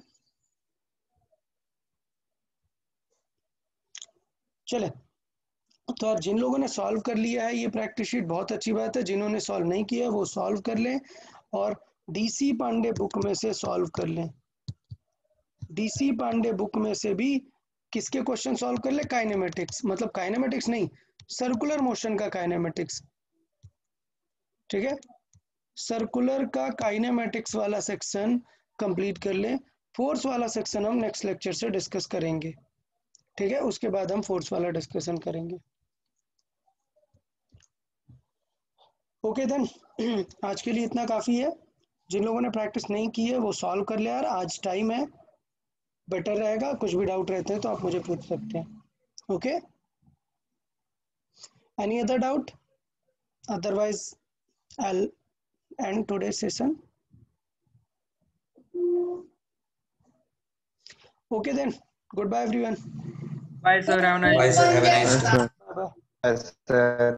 चले, तो यार जिन लोगों ने सॉल्व कर लिया है ये प्रैक्टिस शीट बहुत अच्छी बात है, जिन्होंने सॉल्व नहीं किया वो सॉल्व कर लें और डीसी पांडे बुक में से सॉल्व कर लें। डीसी पांडे बुक में से भी किसके क्वेश्चन सॉल्व कर ले, काइनेमेटिक्स, मतलब काइनेमेटिक्स नहीं, सर्कुलर मोशन का काइनेमेटिक्स, ठीक है, सर्कुलर का काइनेमेटिक्स वाला सेक्शन कंप्लीट कर ले। फोर्स वाला सेक्शन हम नेक्स्ट लेक्चर से डिस्कस करेंगे, ठीक है, उसके बाद हम फोर्स वाला डिस्कशन करेंगे। ओके देन, आज के लिए इतना काफ़ी है। जिन लोगों ने प्रैक्टिस नहीं की है वो सॉल्व कर ले यार, आज टाइम है, बेटर रहेगा। कुछ भी डाउट रहते हैं तो आप मुझे पूछ सकते हैं। Okay, any other doubt? Otherwise I end today session. Okay then, good bye everyone. Bye, sir. Have a nice Bye, day. sir. Have a nice Yes, day. sir. Bye bye. Yes, sir.